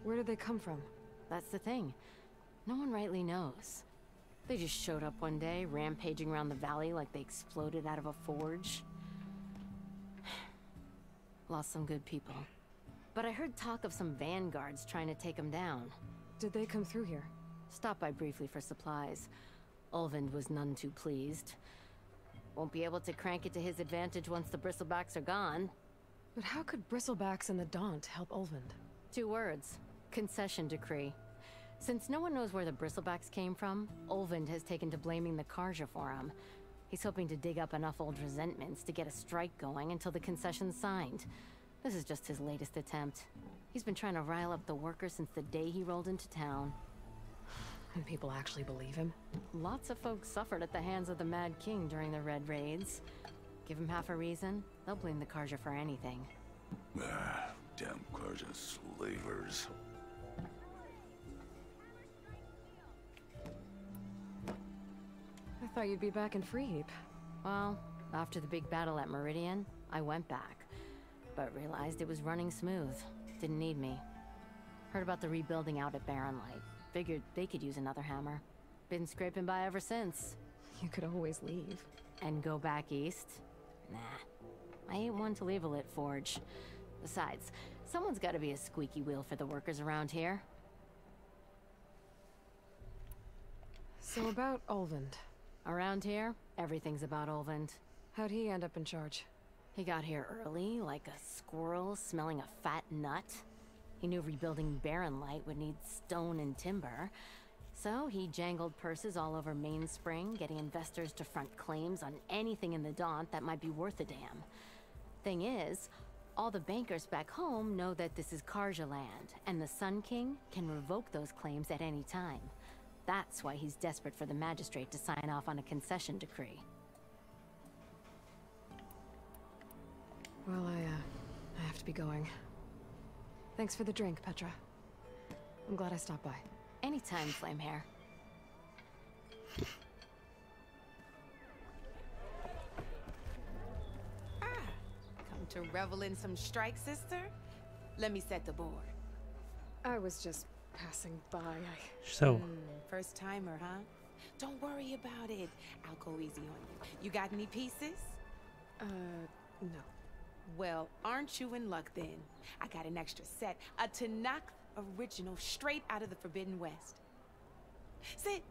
Where did they come from? That's the thing. No one rightly knows. They just showed up one day, rampaging around the valley like they exploded out of a forge. Lost some good people. But I heard talk of some vanguards trying to take them down. Did they come through here? Stopped by briefly for supplies. Ulvund was none too pleased. Won't be able to crank it to his advantage once the bristlebacks are gone. But how could bristlebacks in the Daunt help Ulvund? 2 words. Concession decree. Since no one knows where the bristlebacks came from, Ulvund has taken to blaming the Karja for him. He's hoping to dig up enough old resentments to get a strike going until the concession's signed. This is just his latest attempt. He's been trying to rile up the workers since the day he rolled into town. And people actually believe him? Lots of folks suffered at the hands of the Mad King during the Red Raids. Give him half a reason, they'll blame the Karja for anything. Ah, damn Karja slavers. I thought you'd be back in Freeheap. Well, after the big battle at Meridian, I went back. But realized it was running smooth. Didn't need me. Heard about the rebuilding out at Barren Light. Figured they could use another hammer. Been scraping by ever since. You could always leave. And go back east? Nah. I ain't one to leave a lit forge. Besides, someone's gotta be a squeaky wheel for the workers around here. So about Ulvund. Around here, everything's about Ulvund. How'd he end up in charge? He got here early, like a squirrel smelling a fat nut. He knew rebuilding Barren Light would need stone and timber. So he jangled purses all over Mainspring, getting investors to front claims on anything in the Daunt that might be worth a damn. Thing is, all the bankers back home know that this is Karja land, and the Sun King can revoke those claims at any time. That's why he's desperate for the magistrate to sign off on a concession decree. Well, I have to be going. Thanks for the drink, Petra. I'm glad I stopped by. Anytime, Flamehair. Come to revel in some strike, sister? Let me set the board. I was just passing by. So. First timer, huh? Don't worry about it. I'll go easy on you. You got any pieces? No. Well, aren't you in luck then? I got an extra set, a Tanakh original straight out of the Forbidden West. Sit.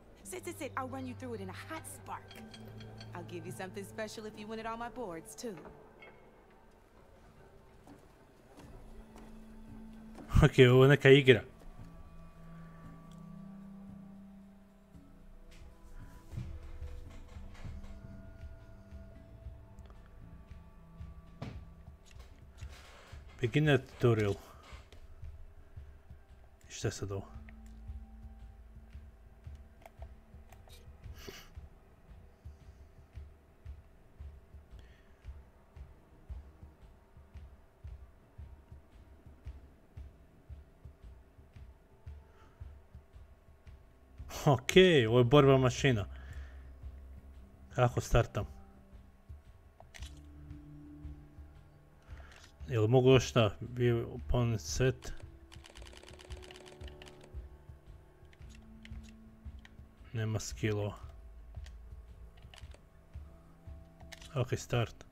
I'll run you through it in a hot spark. I'll give you something special if you win at all my boards, too. Okay, ovo je neka igra. Beginner tutorial. Šta je sad ovo? Okej, ovo je borba mašina. Kako startam? Jel mogu još šta? Bio opponent set. Nema skillova. Ok, start.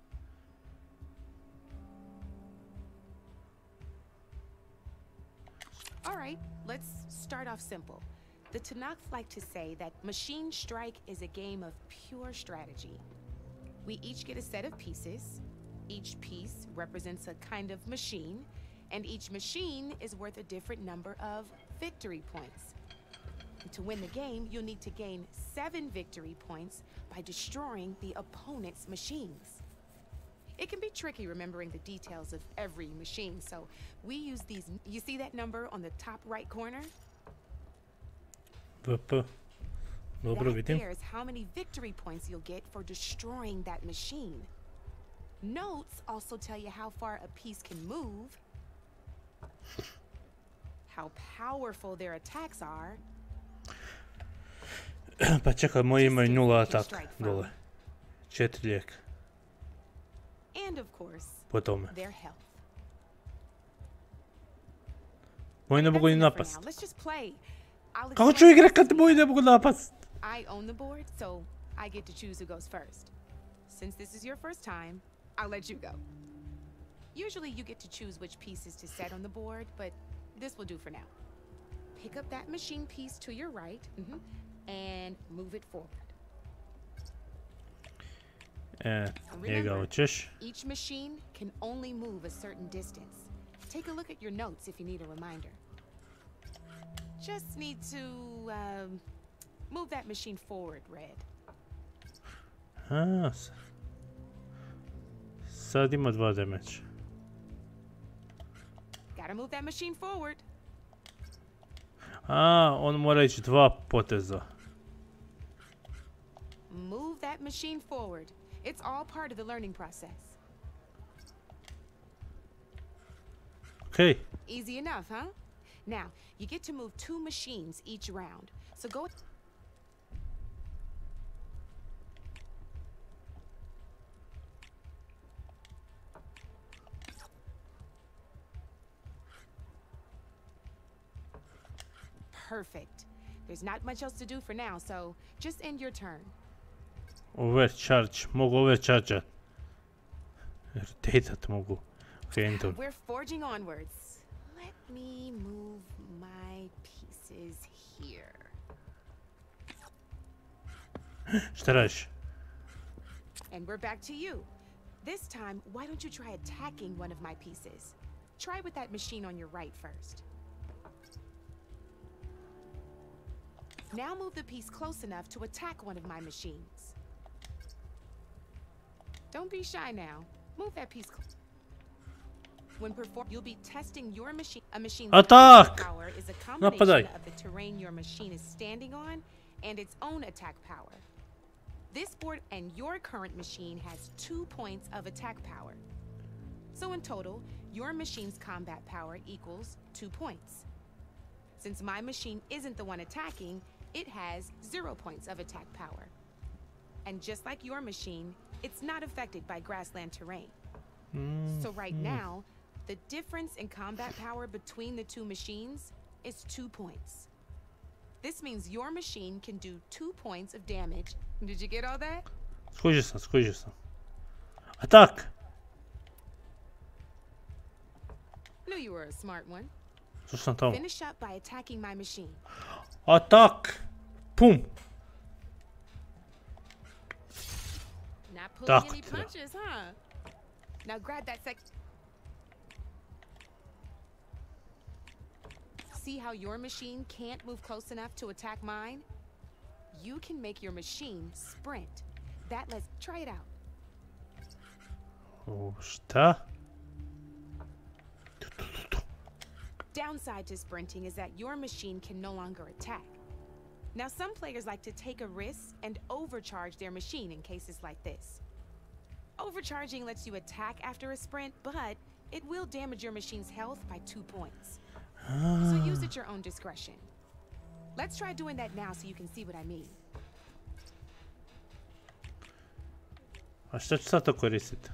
Alright, let's start off simple. The Tanakh like to say that Machine Strike is a game of pure strategy. We each get a set of pieces. Each piece represents a kind of machine, and each machine is worth a different number of victory points. And to win the game, you'll need to gain 7 victory points by destroying the opponent's machines. It can be tricky remembering the details of every machine, so we use these. You see that number on the top right corner? VP. Dobro, vidim. That there's how many victory points you'll get for destroying that machine. Notes also tell you how far a piece can move, how powerful their attacks are. Pa čekaj, moji imaju 0 atak dole. 4 lijeka. And of course, Po tome. their health. Moji ne mogu ni napast. Let's just play. Kako ću igrat kad moji ne mogu napast? I own the board, so I get to choose who goes first. Since this is your first time, I'll let you go. Usually you get to choose which pieces to set on the board, but this will do for now. Pick up that machine piece to your right, and move it forward. Njega hoćeš. Each machine can only move a certain distance. Take a look at your notes if you need a reminder. Just need to move that machine forward, Red. Sad ima 2 damage. Gotta move that machine forward. On mora ići 2 poteza. Move that machine forward. It's all part of the learning process. Okay. Easy enough, huh? Now, you get to move 2 machines each round. So go... Perfect. There's not much else to do for now, so just end your turn. Overcharge. Mogu overchargeat. Rotatat mogu. Okay, enter. We're forging onwards. Let me move my pieces here. Šta radiš? And we're back to you. This time, why don't you try attacking one of my pieces? Try with that machine on your right first. Now move the piece close enough to attack one of my machines. Don't be shy now. Move that piece close. When performed, you'll be testing your machine. A machine's power is a combination of the terrain your machine is standing on and its own attack power. This board and your current machine has 2 points of attack power. So in total, your machine's combat power equals 2 points. Since my machine isn't the one attacking, it has 0 points of attack power. And just like your machine, it's not affected by grassland terrain. So right now, the difference in combat power between the two machines is 2 points. This means your machine can do 2 points of damage. Did you get all that? Skužio sam. Atak! Knew you were a smart one. Slušam tamo. Finish up by attacking my machine. Atak! Pum! Not pulling any punches, huh? Now grab that See how your machine can't move close enough to attack mine? You can make your machine sprint. Let's try it out. Šta? Downside to sprinting is that your machine can no longer attack. Now some players like to take a risk and overcharge their machine in cases like this. Overcharging lets you attack after a sprint, but it will damage your machine's health by 2 points. So use at your own discretion. Let's try doing that now so you can see what I mean. A šta ću sad to koristiti?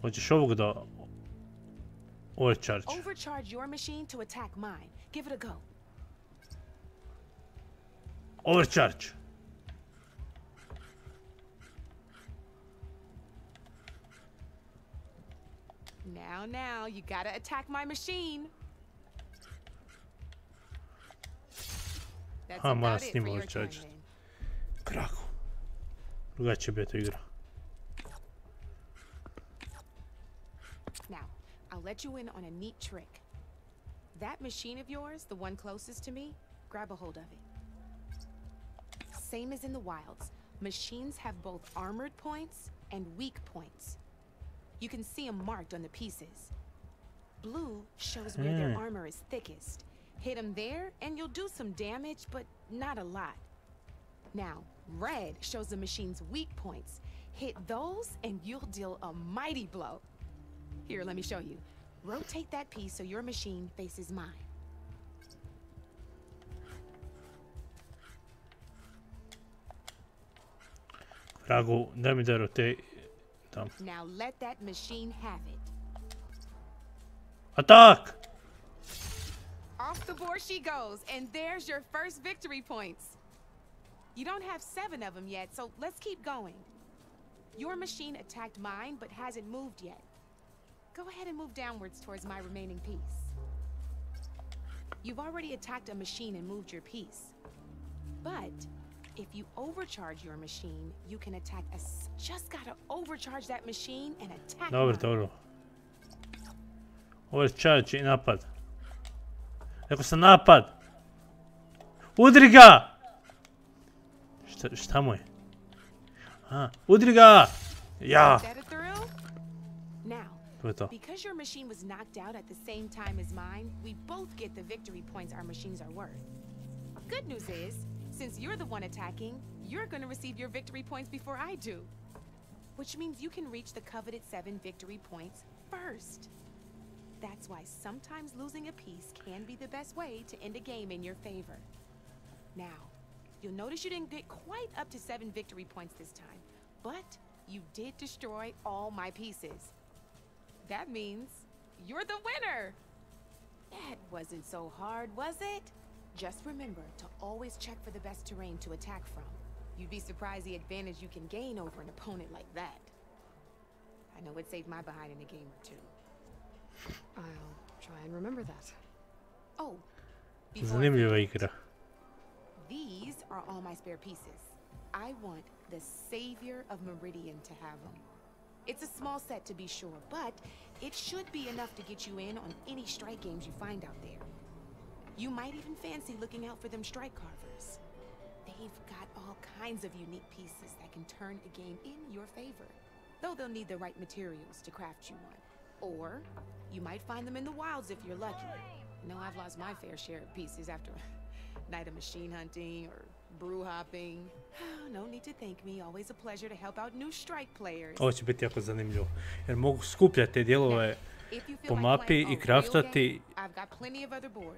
Hoćeš ovog da overcharge. Overcharge your machine to attack mine. Give it a go. Overcharge. Now, you gotta attack my machine. That's about it for your turn, then. Kako? Drugačije bi to igra. Now, I'll let you in on a neat trick. That machine of yours, the one closest to me, grab a hold of it. Same as in the wilds, machines have both armored points and weak points. You can see them marked on the pieces. Blue shows where their armor is thickest. Hit them there and you'll do some damage, but not a lot. Now, red shows the machine's weak points. Hit those and you'll deal a mighty blow. Here, let me show you. Rotate that piece so your machine faces mine. Vragu, daj mi da rotate. Now let that machine have it. Attack! Off the board she goes, and there's your first victory points. You don't have 7 of them yet, so let's keep going. Your machine attacked mine, but hasn't moved yet. Go ahead and move downwards towards my remaining piece. You've already attacked a machine and moved your piece. But if you overcharge your machine, you can attack us. Just gotta overcharge that machine and attack. Dobro. Overcharge i napad. Rekao sam napad. Udri ga! Šta mu je? Udri ga! Ja! Now, because your machine was knocked out at the same time as mine, we both get the victory points our machines are worth. Good news is, since you're the one attacking, you're going to receive your victory points before I do. Which means you can reach the coveted 7 victory points first. That's why sometimes losing a piece can be the best way to end a game in your favor. Now, you'll notice you didn't get quite up to 7 victory points this time, but you did destroy all my pieces. That means you're the winner! That wasn't so hard, was it? Just remember to always check for the best terrain to attack from. You'd be surprised the advantage you can gain over an opponent like that. I know it saved my behind in a game or two. I'll try and remember that. Oh, Zanimljiva igra. These are all my spare pieces. I want the Savior of Meridian to have them. It's a small set to be sure, but It should be enough to get you in on any strike games you find out there. You might even fancy looking out for them strike carvers. They've got all kinds of unique pieces that can turn a game in your favor. Though they'll need the right materials to craft you one. Or you might find them in the wilds if you're lucky. I know I've lost my fair share of pieces after a night of machine hunting or brew hopping. No need to thank me. Always a pleasure to help out new strike players. Ovo će biti jako zanimljivo. Jer mogu skupljati te dijelove po mapi i kraftati.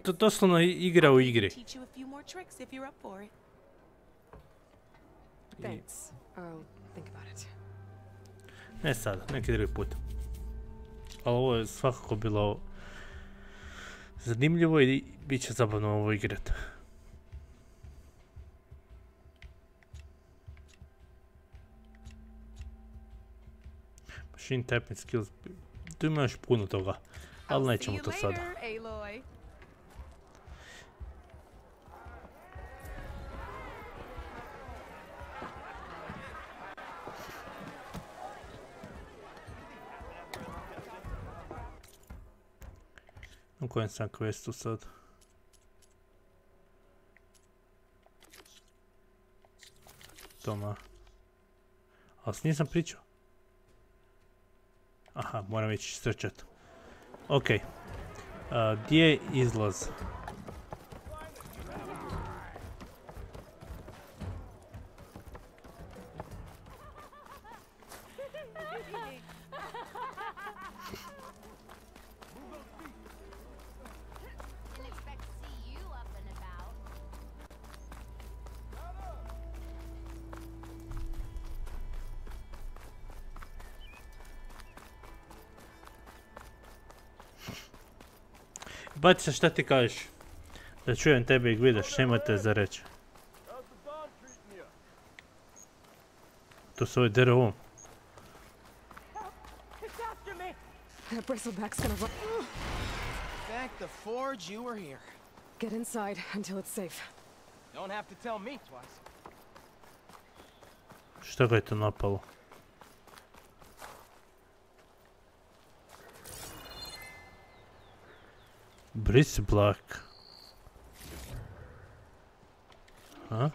To doslovno igra u igri. Ne sada, neki drugi put. Ali ovo je svakako bilo zanimljivo i bit će zabavno ovo igrati. Machine tapping skills. Tu ima još puno toga, ali nećemo to sada. Na kojem sam questu sad? Toma. Ali s nisam pričao. Aha, moram ići searchat. Ok. Gdje je izlaz? Baci se, šta ti kažeš? Da čujem tebe i Guida, što imate za reći? To se ovaj dere ovom. That bristleback's gonna run. Thank the forge you were here. Get inside until it's safe. Don't have to tell me twice. Šta ga je to napalo? Bristleback. Ha?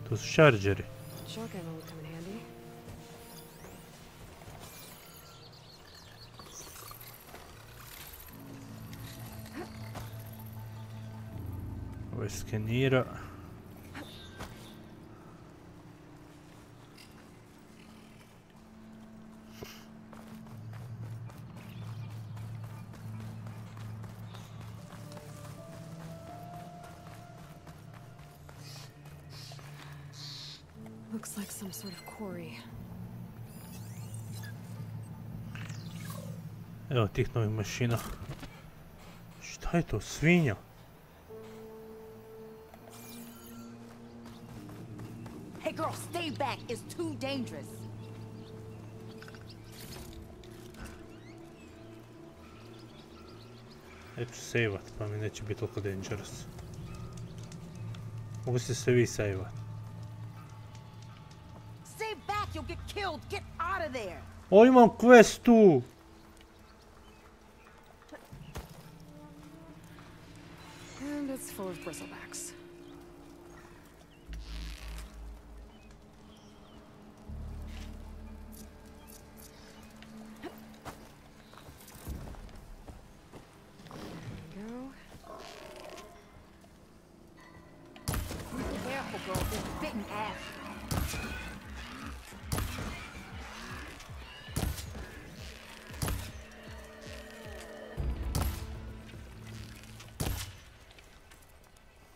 To su šarđeri. Ovo je skenira. Looks like some sort of quarry. Evo tih novih mašina. Šta je to? Svinja? Hey girl, stay back. It's too dangerous. Neću sejvat, pa mi neće biti toliko dangerous. Mogu se vi sejvat. Stay back, you'll get killed. Get out of there. O, imam quest tu! And it's full of bristlebacks.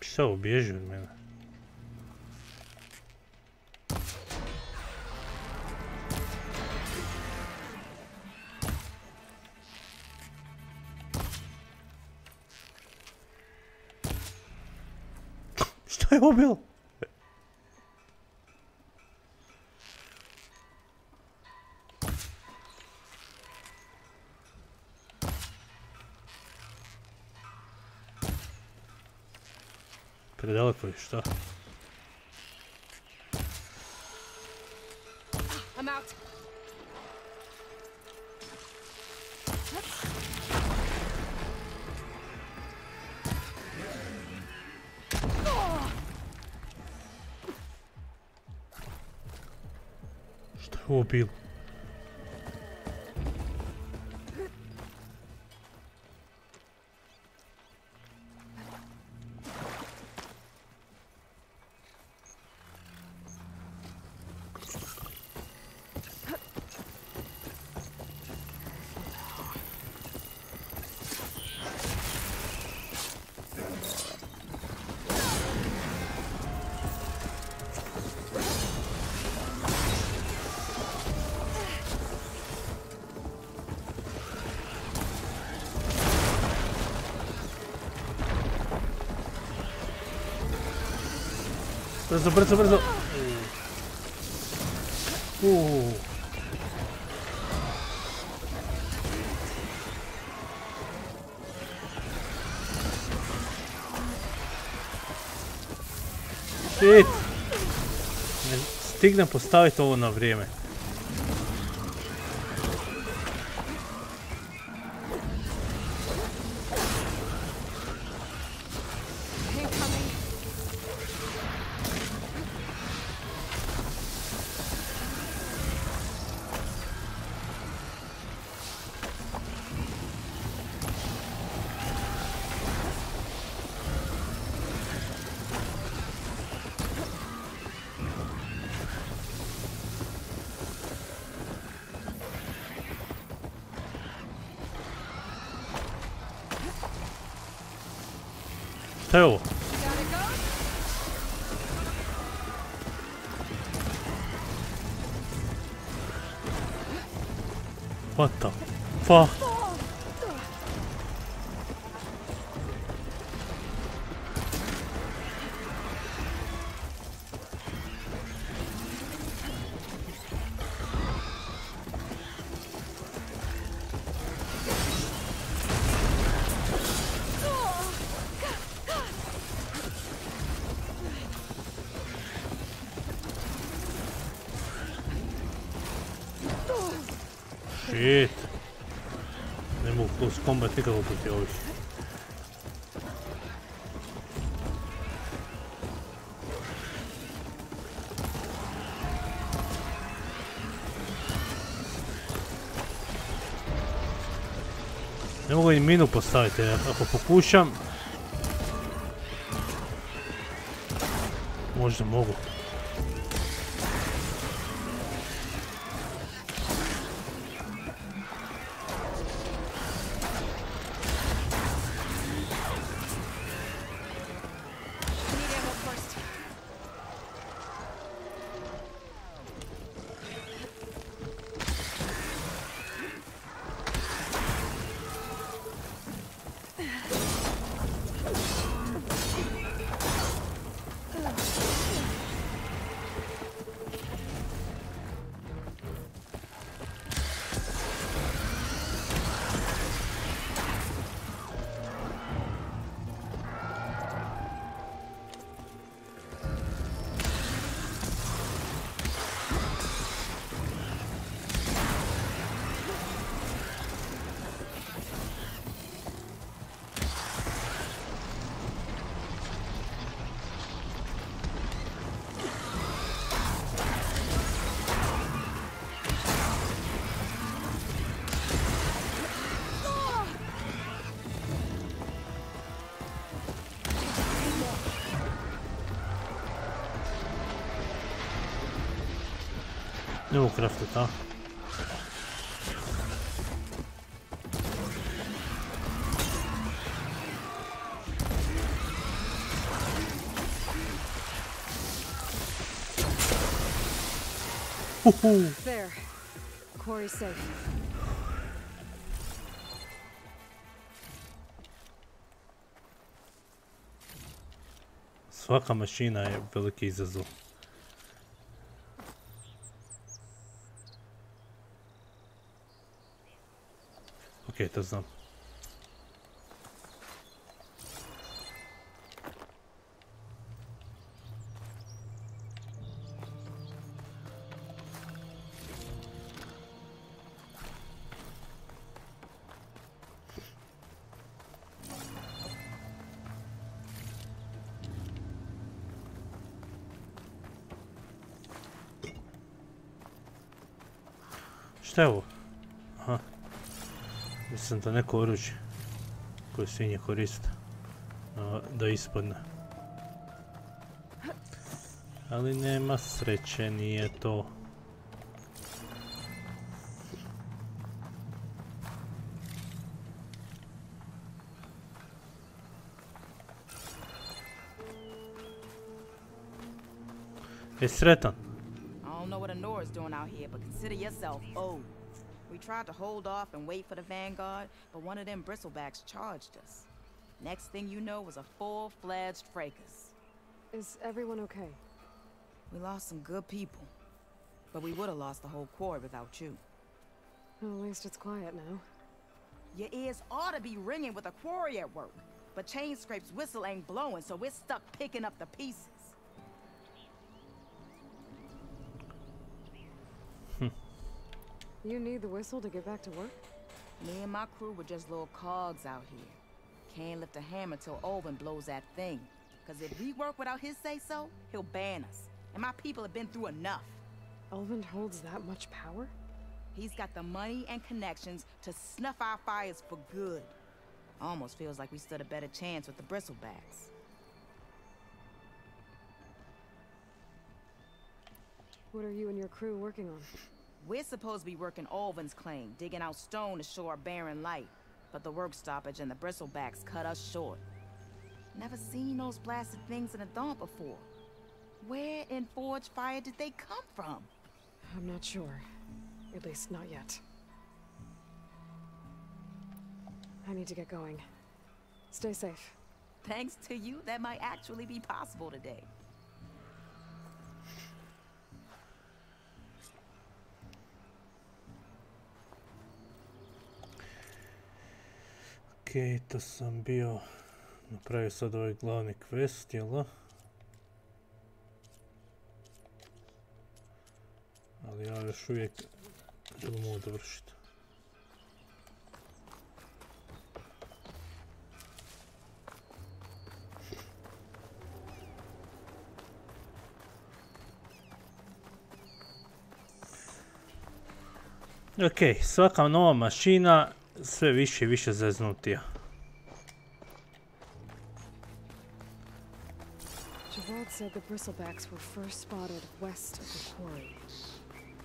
Šta ubježi od mene? Šta je ovo bilo? Predaleko je, šta? Ovo bilo. Brzo, brzo, brzo. Shit. Ne stignem postaviti ovo na vrijeme. Šta je ovo? What the fuck? Shit. Ne mogu close combat nikako protiv ovih. Ne mogu ni minu postaviti, ako pokušam. Možda mogu. Ne mogu kraftiti, a? There. Quarry's safe. Svaka mašina je veliki izazov. Okej, to znam. Šta je ovo? Aha. Mislim da neko oružje koje svinje koriste da ispadne. Ali nema sreće, nije to. Je sretan? I don't know what Honora's doing out here, but consider yourself owed. We tried to hold off and wait for the vanguard, but one of them bristlebacks charged us. Next thing you know was a full-fledged fracas. Is everyone okay? We lost some good people, but we would have lost the whole quarry without you. Well, at least it's quiet now. Your ears ought to be ringing with a quarry at work, but Chain Scrape's whistle ain't blowing, so we're stuck picking up the pieces. You need the whistle to get back to work? Me and my crew were just little cogs out here. Can't lift a hammer till Olvin blows that thing. Cause if we work without his say-so, he'll ban us. And my people have been through enough. Olvin holds that much power? He's got the money and connections to snuff our fires for good. Almost feels like we stood a better chance with the bristlebacks. What are you and your crew working on? We're supposed to be working Olvin's claim, digging out stone to show our barren light. But the work stoppage and the bristlebacks cut us short. Never seen those blasted things in a dawn before. Where in Forge Fire did they come from? I'm not sure. At least not yet. I need to get going. Stay safe. Thanks to you, that might actually be possible today. Okej, to sam bio napravio sad ovaj glavni quest, jel' ali ja još uvijek želim ovo dovršiti. Okej, svaka nova mašina sve više i više zeznutija. Javad said the bristlebacks were first spotted west of the quarry.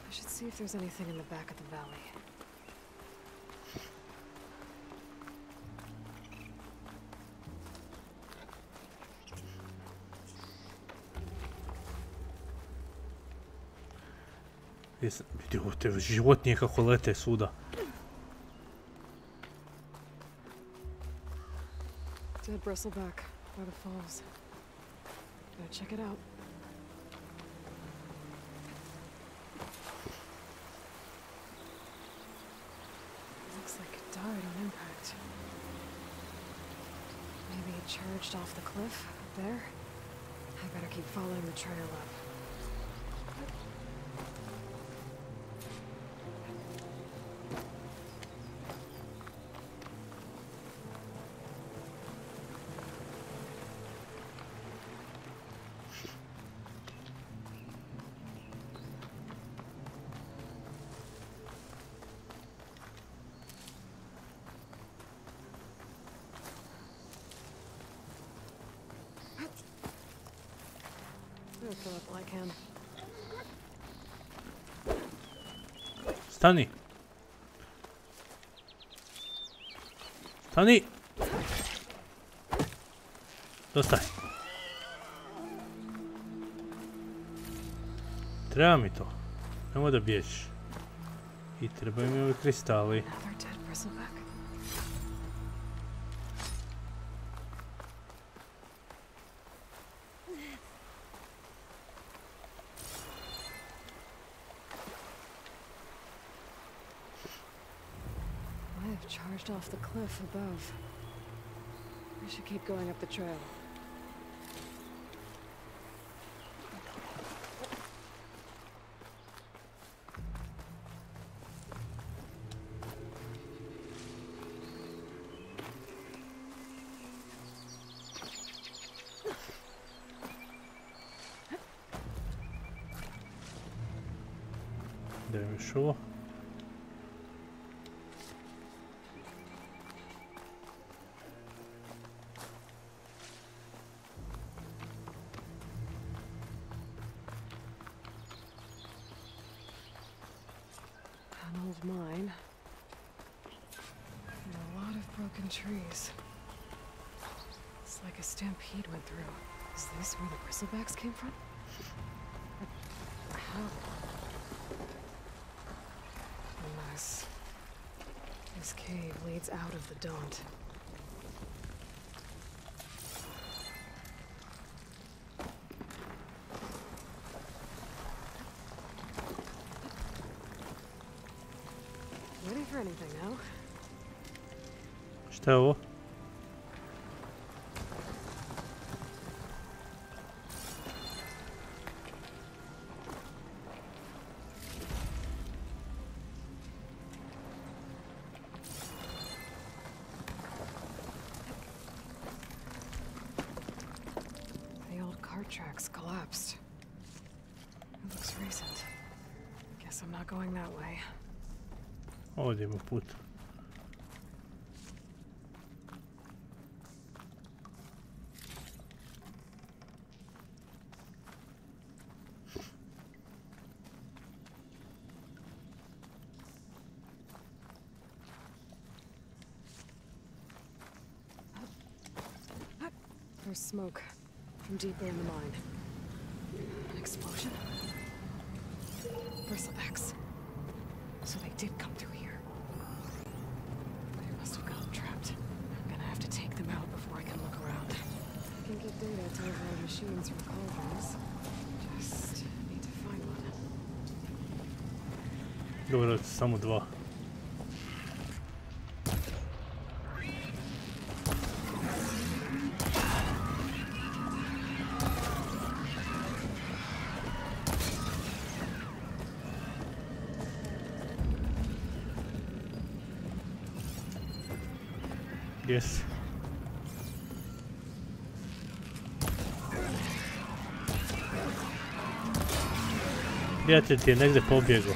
I should see if there's anything in the back of the valley. Vidio te životinje kako lete svuda. Dead bristleback by the falls. Gotta check it out. Looks like it died on impact. Maybe it charged off the cliff up there. I better keep following the trail up. Fill up while I can. Stani! Stani! Dosta je. Treba mi to. Nemo da bježiš. I trebaju mi ovi kristali. Charged off the cliff above. I should keep going up the trail. Da mi još ovo. An old mine. And a lot of broken trees. It's like a stampede went through. Is this where the bristlebacks came from? How? Unless this cave leads out of the Daunt. Ready for anything now? Šta je ovo? The old cart tracks collapsed. It looks recent. Guess I'm not going that way. Ovdje ima put. There's smoke from deeper in the mine. An explosion? Bristlebacks. So they did come through here. They must have gotten trapped. I'm gonna have to take them out before I can look around. I can get data to override machines from cauldrons. Just need to find one. Dobro, samo dva. Yes. Prijatelj ti je negdje pobjegao.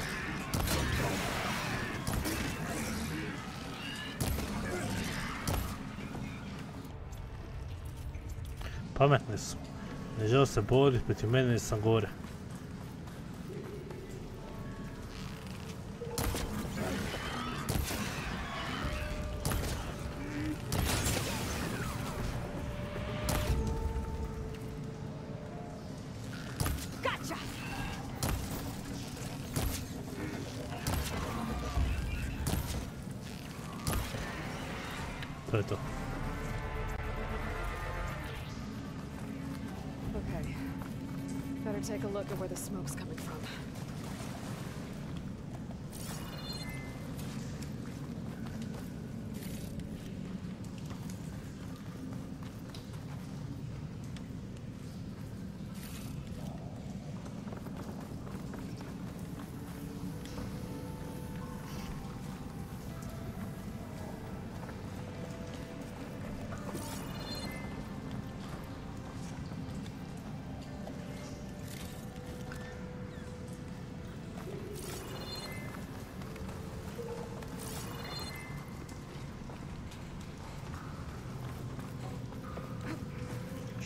Pametni su. Ne žele se boriti protiv mene jer sam gore. To je to. Okay. Better take a look at where the smoke's coming from.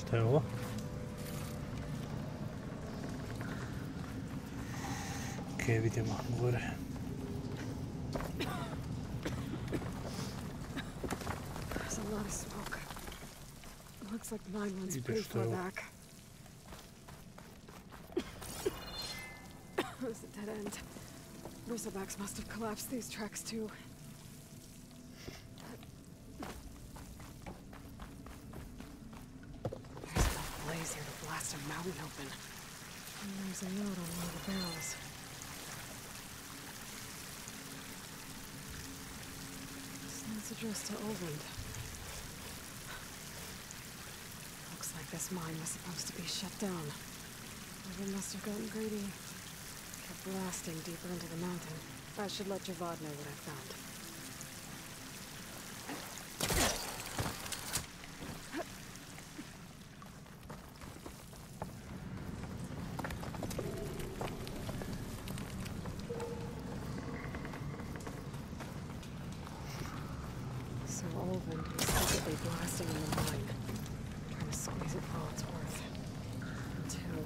Šta je ovo? Okej, vidimo gore. There's a lot of smoke. It looks like the mine runs pretty far back. There's a dead end. Bristlebacks must have collapsed these tracks too. A mountain open. And there's a note on one of the barrels. This note's addressed to Olvind. Looks like this mine was supposed to be shut down. Olvind must have gotten greedy. Kept blasting deeper into the mountain. I should let Javad know what I found. So Olvind was secretly blasting in the mine, trying to squeeze it for all it's worth. Until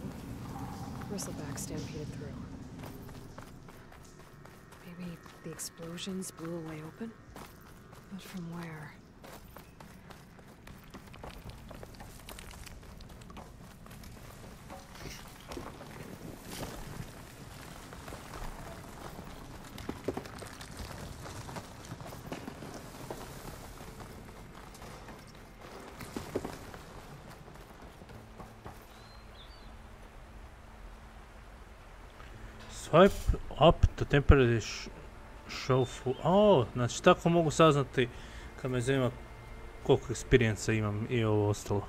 bristleback stampeded through. Maybe The explosions blew a way open, but from where? Swipe up to temporarily show full... znači tako mogu saznati kad me zanima koliko experience imam i ovo ostalo.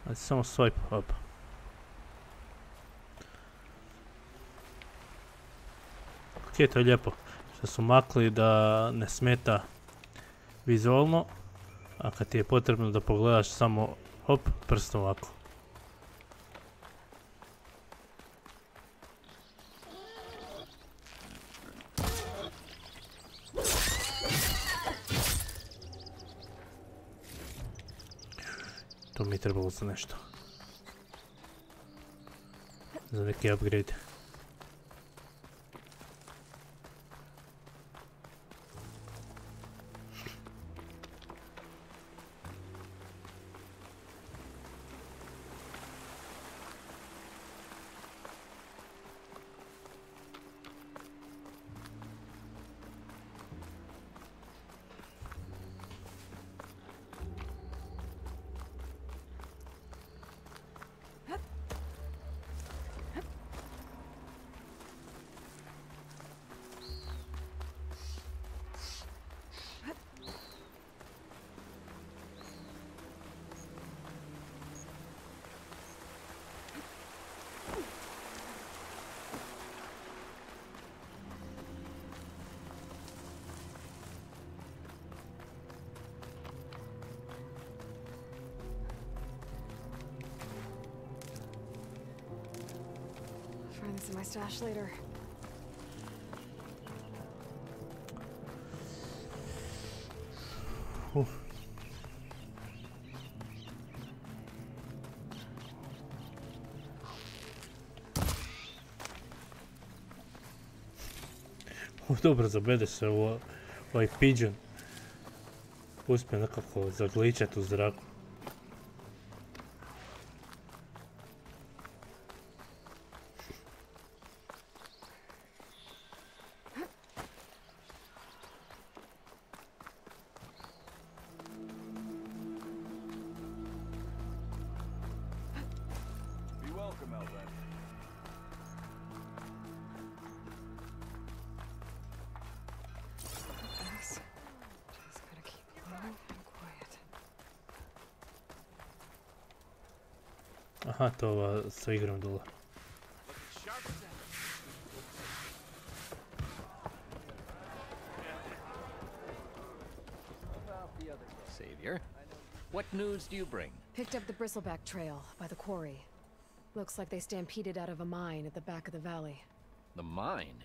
Znači samo swipe up. Ok, to je lijepo. Što su makli da ne smeta vizualno, a kad ti je potrebno da pogledaš samo hop, prstom ovako. To mi je trebalo za nešto. Za neki upgrade. Find this in my stash later. Dobro, zabede se ovaj pigeon. Uspije nekako zagličati u zraku. Aha, to ova sa Igram dole. Savior, what news do you bring? Picked up the bristleback trail by the quarry. Looks like they stampeded out of a mine at the back of the valley. The mine?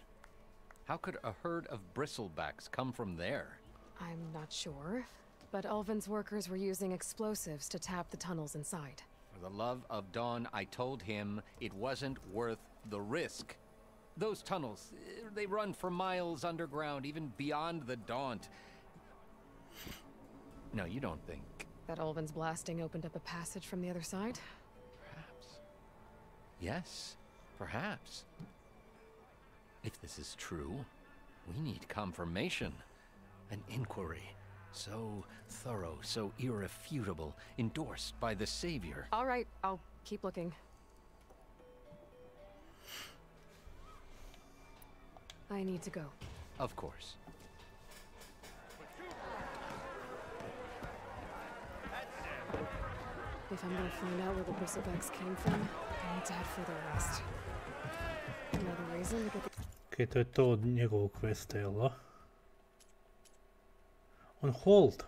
How could a herd of bristlebacks come from there? I'm not sure, but Ulvin's workers were using explosives to tap the tunnels inside. For the love of Dawn, I told him it wasn't worth the risk. Those tunnels, they run for miles underground, even beyond the Daunt. No, you don't think... That Ulvin's blasting opened up a passage from the other side? Perhaps. Yes, perhaps. If this is true, we need confirmation. An inquiry. So thorough, so irrefutable, endorsed by the Savior. All right, I'll keep looking. I need to go. Of course. If I'm gonna find out where the bristlebacks came from, I need to head further west. Another reason to get the... Okej, to je to od njegovog questa, jel da? On hold.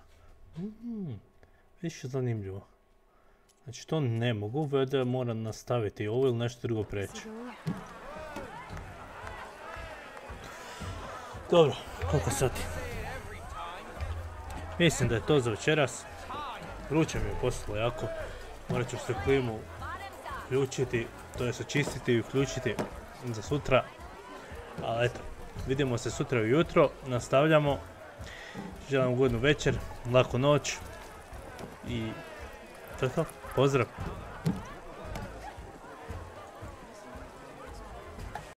Više zanimljivo. Znači to ne mogu, već moram nastaviti ovo ili nešto drugo preći. Dobro, koliko sati? Mislim da je to za večeras. Vruće mi je postalo jako. Morat ću se klimu uključiti, to je očistiti i uključiti za sutra. Ali eto, Vidimo se sutra ujutro, nastavljamo. Želim ugodnu večer, laku noć i to je to. Pozdrav!